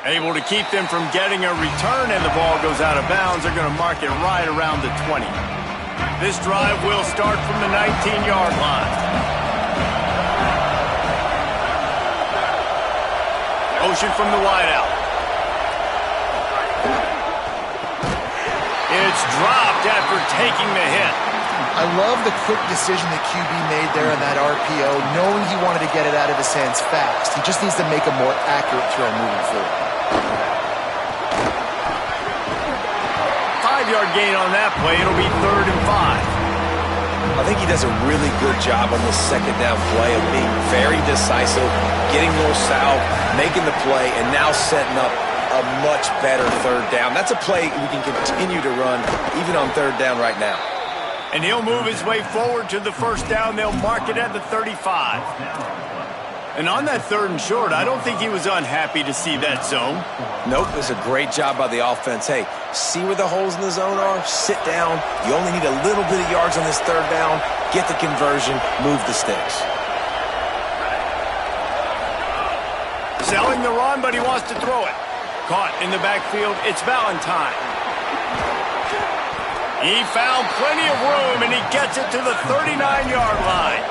Speaker 1: Able to keep them from getting a return, and the ball goes out of bounds. They're going to mark it right around the 20. This drive will start from the 19-yard line. Motion from the wideout. It's dropped after taking the hit.
Speaker 3: I love the quick decision the QB made there on that RPO, knowing he wanted to get it out of his hands fast. He just needs to make a more accurate throw moving forward.
Speaker 1: 5-yard gain on that play. It'll be 3rd and 5.
Speaker 4: I think he does a really good job on this 2nd down play of being very decisive, getting north-south, making the play, and now setting up a much better 3rd down. That's a play we can continue to run even on 3rd down right now.
Speaker 1: And he'll move his way forward to the 1st down. They'll mark it at the 35. And on that 3rd and short, I don't think he was unhappy to see that zone.
Speaker 4: Nope, it was a great job by the offense. Hey, see where the holes in the zone are, sit down. You only need a little bit of yards on this 3rd down, get the conversion, move the sticks.
Speaker 1: Selling the run, but he wants to throw it. Caught in the backfield, it's Valentine. He found plenty of room, and he gets it to the 39-yard line.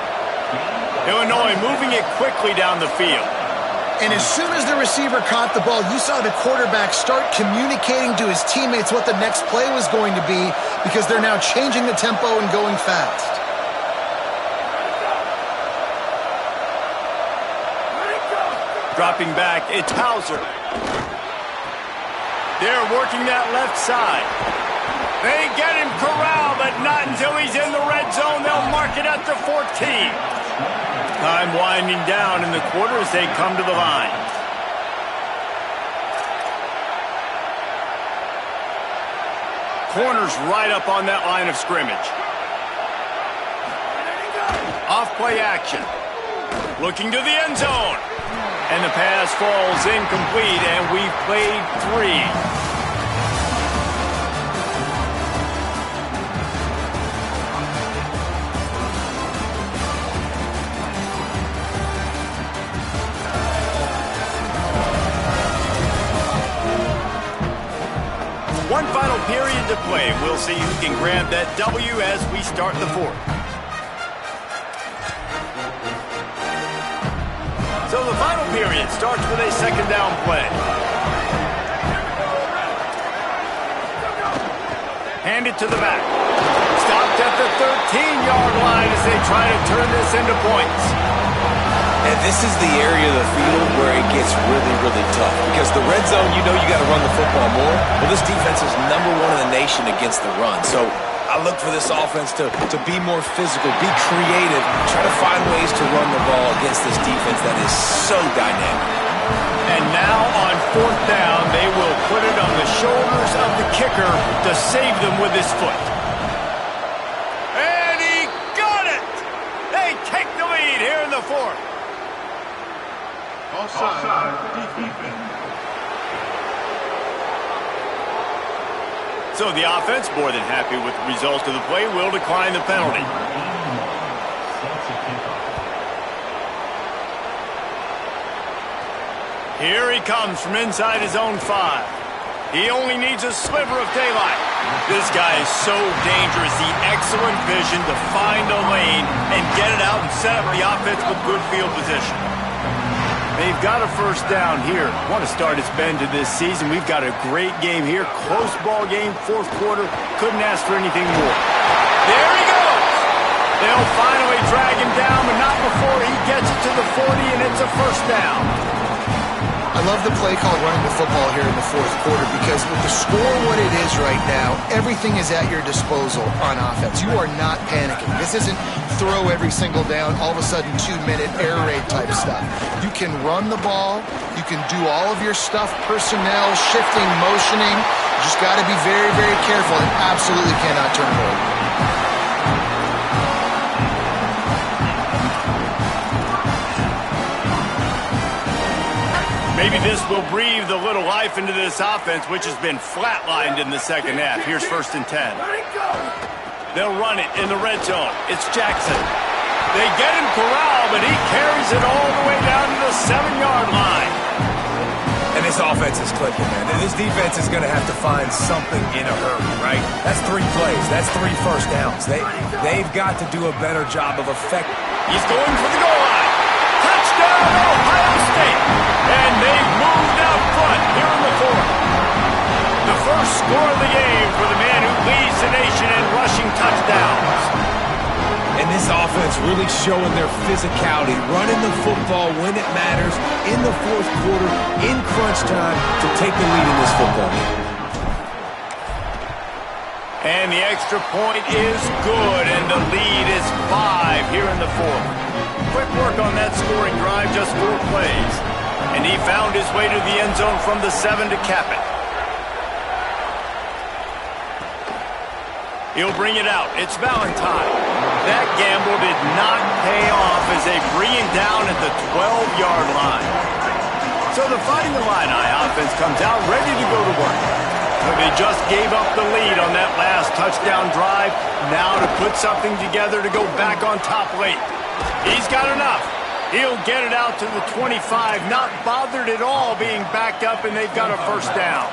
Speaker 1: Illinois moving it quickly down the field.
Speaker 3: And as soon as the receiver caught the ball, you saw the quarterback start communicating to his teammates what the next play was going to be, because they're now changing the tempo and going fast.
Speaker 1: Dropping back, it's Hauser. They're working that left side. They get him corralled, but not until he's in the red zone. They'll mark it at the 14. Time winding down in the quarter as they come to the line. Corners right up on that line of scrimmage. Off play action. Looking to the end zone. And the pass falls incomplete, and we've played 3. One final period to play. We'll see who can grab that W as we start the 4th. So the final period starts with a 2nd down play. Hand it to the back. Stopped at the 13-yard line as they try to turn this into points.
Speaker 4: And this is the area of the field where it gets really, really tough. Because the red zone, you got to run the football more. Well, this defense is #1 in the nation against the run. So I look for this offense to be more physical, be creative, try to find ways to run the ball against this defense that is so dynamic.
Speaker 1: And now on 4th down, they will put it on the shoulders of the kicker to save them with his foot. take the lead here in the fourth.
Speaker 5: Offside. Defense.
Speaker 1: So the offense, more than happy with the result of the play, will decline the penalty. Here he comes from inside his own 5. He only needs a sliver of daylight. This guy is so dangerous. The excellent vision to find a lane and get it out and set up the offense with good field position. They've got a first down here. Want to start its bend to this season. We've got a great game here. Close ball game, fourth quarter. Couldn't ask for anything more. There he goes. They'll finally drag him down, but not before he gets it to the 40, and it's a first down.
Speaker 3: I love the play call running the football here in the fourth quarter because with the score what it is right now, everything is at your disposal on offense. You are not panicking. This isn't throw every single down, all of a sudden 2-minute air raid type stuff. You can run the ball. You can do all of your stuff, personnel, shifting, motioning. You just got to be very, very careful and absolutely cannot turn it over.
Speaker 1: Maybe this will breathe a little life into this offense, which has been flatlined in the second half. Here's 1st and 10. They'll run it in the red zone. It's Jackson. They get him corralled, but he carries it all the way down to the 7-yard line.
Speaker 4: And this offense is clicking, man. This defense is going to have to find something in a hurry, right? That's 3 plays. That's 3 first downs. They've got to do a better job of effect.
Speaker 1: He's going for the goal line. Touchdown, Ohio State. And they've moved out front here in the fourth. The first score of the game for the man who leads the nation in rushing touchdowns.
Speaker 4: And this offense really showing their physicality, running the football when it matters, in the fourth quarter, in crunch time, to take the lead in this football game.
Speaker 1: And the extra point is good, and the lead is 5 here in the fourth. Quick work on that scoring drive, just 4 plays. And he found his way to the end zone from the 7 to cap it. He'll bring it out. It's Valentine. That gamble did not pay off as they bring him down at the 12-yard line. So the Fighting Illini offense comes out ready to go to work. So they just gave up the lead on that last touchdown drive. Now to put something together to go back on top late. He's got enough. He'll get it out to the 25, not bothered at all being backed up, and they've got a first down.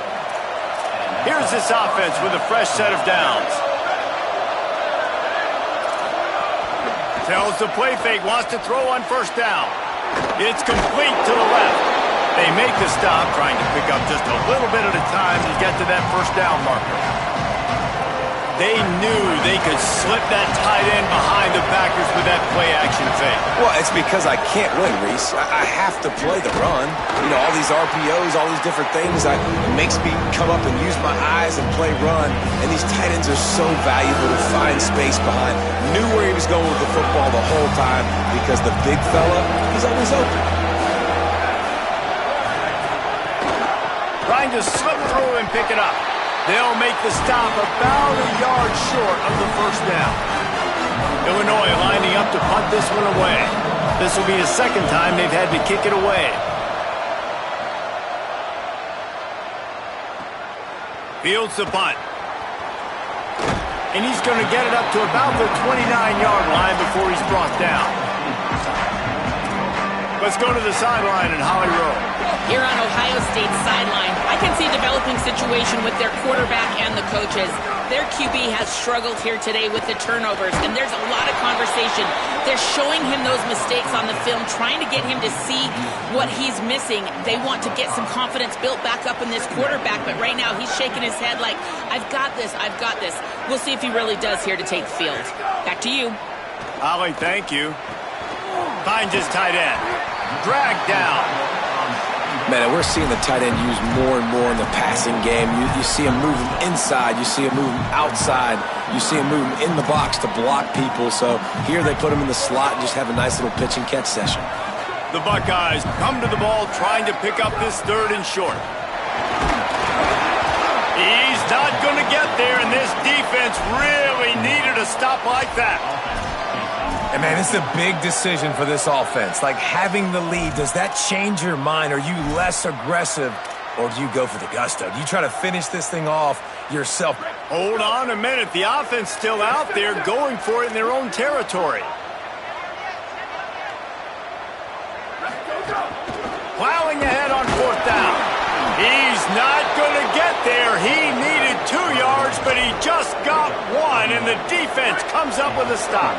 Speaker 1: Here's this offense with a fresh set of downs. Tells the play fake, wants to throw on first down. It's complete to the left. They make the stop, trying to pick up just a little bit at a time to get to that first down marker. They knew they could slip that tight end behind the backers with that play-action fake.
Speaker 6: Well, it's because I can't win, Reese. I have to play the run. You know, all these RPOs, all these different things, it makes me come up and use my eyes and play run. And these tight ends are so valuable to find space behind. Knew where he was going with the football the whole time because the big fella, he's always open.
Speaker 1: Trying to slip through and pick it up. They'll make the stop about a yard short of the first down. Illinois lining up to punt this one away. This will be the second time they've had to kick it away. Fields the punt. And he's going to get it up to about the 29-yard line before he's brought down. Let's go to the sideline in Holly Rowe.
Speaker 2: Here on Ohio State's sideline, I can see a developing situation with their quarterback and the coaches. Their QB has struggled here today with the turnovers, and there's a lot of conversation. They're showing him those mistakes on the film, trying to get him to see what he's missing. They want to get some confidence built back up in this quarterback, but right now he's shaking his head like, I've got this, I've got this. We'll see if he really does here to take the field. Back to you.
Speaker 1: Holly, thank you. Finds his tight end. Dragged down.
Speaker 6: Man, we're seeing the tight end used more and more in the passing game. You see him moving inside. You see him moving outside. You see him moving in the box to block people. So here they put him in the slot and just have a nice little pitch and catch session.
Speaker 1: The Buckeyes come to the ball trying to pick up this 3rd and short. He's not going to get there, and this defense really needed a stop like that.
Speaker 4: And, man, it's a big decision for this offense. Like, having the lead, does that change your mind? Are you less aggressive, or do you go for the gusto? Do you try to finish this thing off yourself?
Speaker 1: Hold on a minute. The offense still out there going for it in their own territory. Plowing ahead on 4th down. He's not going to get there. He needed 2 yards, but he just got 1, and the defense comes up with a stop.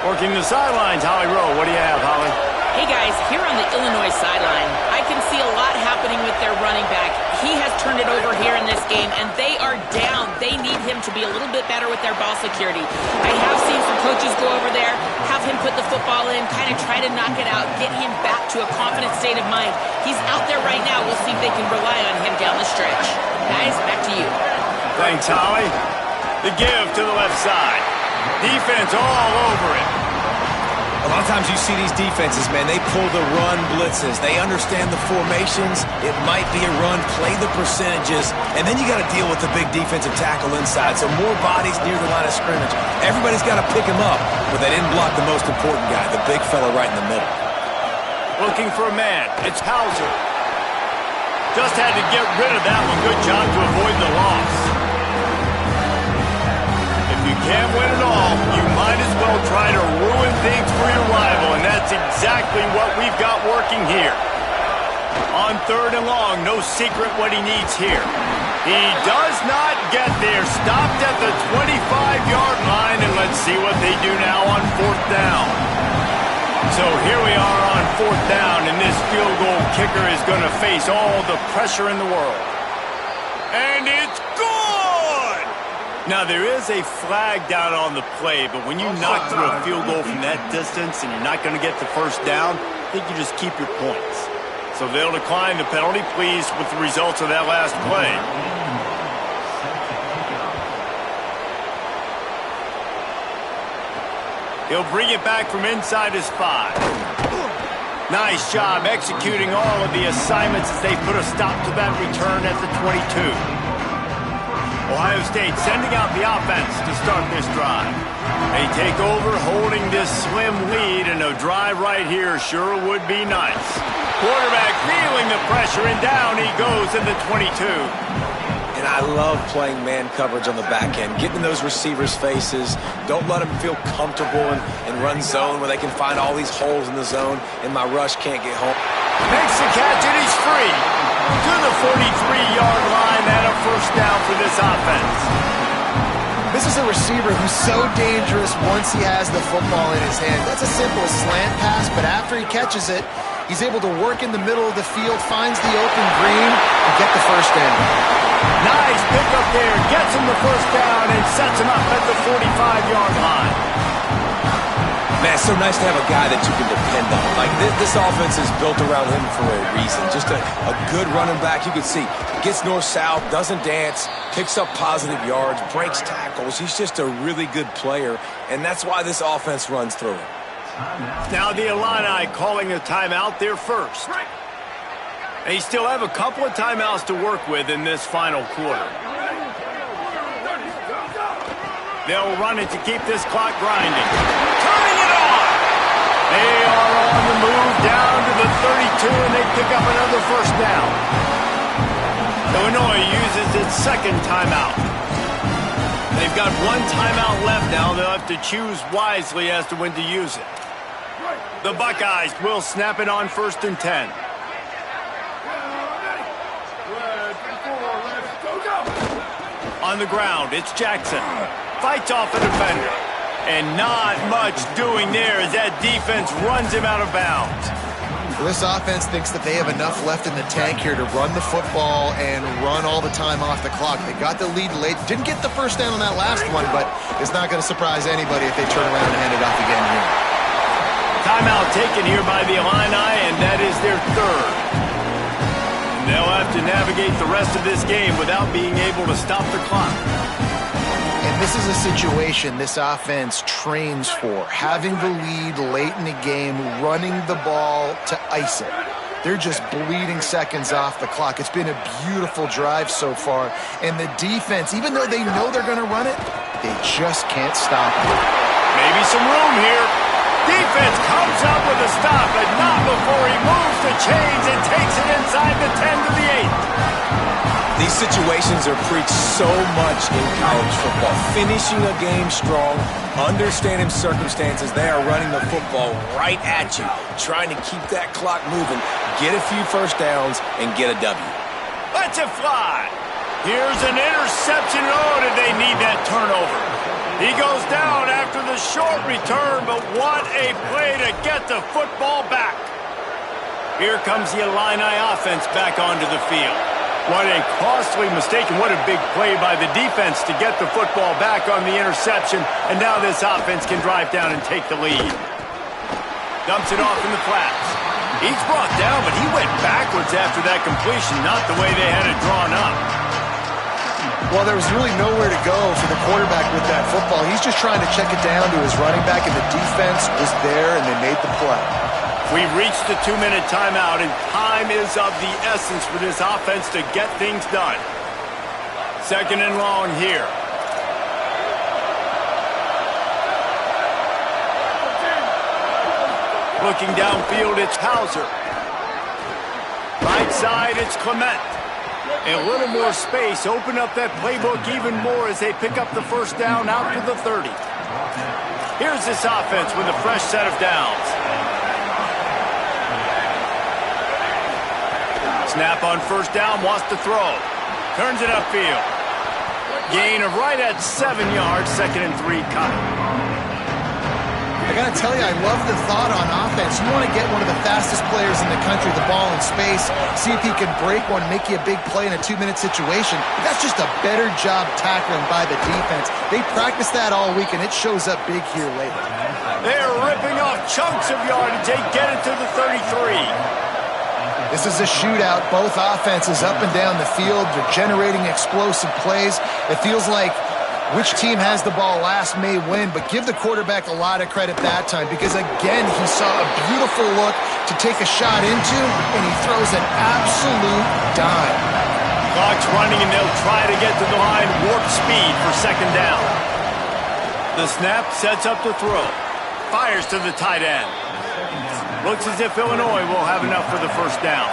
Speaker 1: Working the sidelines, Holly Rowe. What do you have, Holly?
Speaker 2: Hey, guys, here on the Illinois sideline, I can see a lot happening with their running back. He has turned it over here in this game, and they are down. They need him to be a little bit better with their ball security. I have seen some coaches go over there, have him put the football in, kind of try to knock it out, get him back to a confident state of mind. He's out there right now. We'll see if they can rely on him down the stretch. Guys, back to you.
Speaker 1: Thanks, Holly. The give to the left side. Defense all over it.
Speaker 6: A lot of times you see these defenses, man, they pull the run blitzes. They understand the formations. It might be a run, play the percentages, and then you got to deal with the big defensive tackle inside. So more bodies near the line of scrimmage. Everybody's got to pick him up, but they didn't block the most important guy, the big fella right in the middle.
Speaker 1: Looking for a man. It's Hauser. Just had to get rid of that one. Good job to avoid the loss. If you can't win it all, you might as well try to ruin things for your rival, and that's exactly what we've got working here. On 3rd and long, no secret what he needs here. He does not get there. Stopped at the 25-yard line, and let's see what they do now on 4th down. So here we are on 4th down, and this field goal kicker is going to face all the pressure in the world. And it's good! Now, there is a flag down on the play, but when you knock through a field goal from that distance and you're not going to get the 1st down, I think you just keep your points. So they'll decline the penalty, pleased with the results of that last play. He'll bring it back from inside his 5. Nice job executing all of the assignments as they put a stop to that return at the 22. Ohio State sending out the offense to start this drive. They take over holding this slim lead, and a drive right here sure would be nice. Quarterback feeling the pressure, and down he goes at the 22.
Speaker 6: And I love playing man coverage on the back end, getting in those receivers' faces. Don't let them feel comfortable and run zone where they can find all these holes in the zone, and my rush can't get home.
Speaker 1: Makes the catch, and he's free. To the 43-yard line, and a 1st down for this offense.
Speaker 3: This is a receiver who's so dangerous once he has the football in his hand. That's a simple slant pass, but after he catches it, he's able to work in the middle of the field, finds the open green, and get the 1st down.
Speaker 1: Nice pickup there, gets him the 1st down, and sets him up at the 45-yard line.
Speaker 6: Man, it's so nice to have a guy that you can depend on. Like, this offense is built around him for a reason. Just a good running back. You can see, gets north-south, doesn't dance, picks up positive yards, breaks tackles. He's just a really good player, and that's why this offense runs through him.
Speaker 1: Now the Illini calling a timeout there first. They still have a couple of timeouts to work with in this final quarter. They'll run it to keep this clock grinding. Turning it on! They are on the move down to the 32, and they pick up another 1st down. Illinois uses its 2nd timeout. They've got 1 timeout left now. They'll have to choose wisely as to when to use it. The Buckeyes will snap it on 1st and 10. On the ground, it's Jackson. Fights off a defender. And not much doing there as that defense runs him out of bounds.
Speaker 3: Well, this offense thinks that they have enough left in the tank here to run the football and run all the time off the clock. They got the lead late. Didn't get the 1st down on that last one, but it's not going to surprise anybody if they turn around and hand it off again here.
Speaker 1: Timeout taken here by the Illini, and that is their 3rd. And they'll have to navigate the rest of this game without being able to stop the clock.
Speaker 3: And this is a situation this offense trains for, having the lead late in the game, running the ball to ice it. They're just bleeding seconds off the clock. It's been a beautiful drive so far, and the defense, even though they know they're going to run it, they just can't stop it.
Speaker 1: Maybe some room here. Defense comes up with a stop, but not before he moves the chains and takes it inside the 10 to the 8.
Speaker 4: These situations are preached so much in college football. Finishing a game strong, understanding circumstances. They are running the football right at you, trying to keep that clock moving, get a few first downs, and get a W.
Speaker 1: Let's it fly. Here's an interception. Oh, did they need that turnover? He goes down after the short return, but what a play to get the football back. Here comes the Illini offense back onto the field. What a costly mistake, and what a big play by the defense to get the football back on the interception, and now this offense can drive down and take the lead. Dumps it off in the flats. He's brought down, but he went backwards after that completion, not the way they had it drawn up.
Speaker 3: Well, there was really nowhere to go for the quarterback with that football. He's just trying to check it down to his running back, and the defense was there, and they made the play.
Speaker 1: We've reached the 2-minute timeout, and time is of the essence for this offense to get things done. 2nd and long here. Looking downfield, it's Hauser. Right side, it's Clement. A little more space, open up that playbook even more as they pick up the first down out to the 30. Here's this offense with a fresh set of downs. Snap on first down, wants to throw. Turns it upfield. Gain of right at 7 yards, 2nd and 3 coming.
Speaker 3: I got to tell you, I love the thought on offense. You want to get one of the fastest players in the country the ball in space, see if he can break one, make you a big play in a 2-minute situation. That's just a better job tackling by the defense. They practice that all week, and it shows up big here later.
Speaker 1: They're ripping off chunks of yardage. They get it to the 33.
Speaker 3: This is a shootout. Both offenses up and down the field. They're generating explosive plays. It feels like which team has the ball last may win, but give the quarterback a lot of credit that time because, again, he saw a beautiful look to take a shot into, and he throws an absolute dime.
Speaker 1: Clock's running, and they'll try to get to the line. Warp speed for 2nd down. The snap sets up the throw. Fires to the tight end. Looks as if Illinois will have enough for the first down.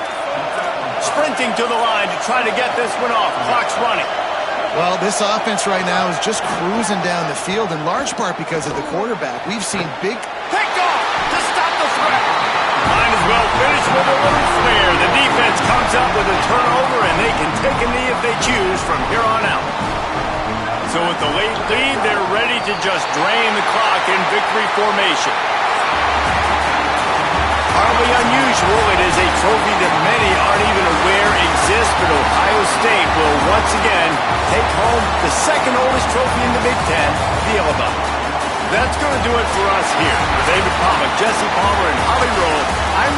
Speaker 1: Sprinting to the line to try to get this one off. Clock's running.
Speaker 3: Well, this offense right now is just cruising down the field, in large part because of the quarterback. We've seen big...
Speaker 1: Picked off to stop the threat. Might as well finish with a little flair. The defense comes up with a turnover, and they can take a knee if they choose from here on out. So with the late lead, they're ready to just drain the clock in victory formation. Hardly unusual. It is a trophy that many aren't even aware exists, but Ohio State will once again take home the 2nd oldest trophy in the Big Ten, the Yellow Belt. That's going to do it for us here. For David Pollack, Jesse Palmer, and Holly Rowe, I'm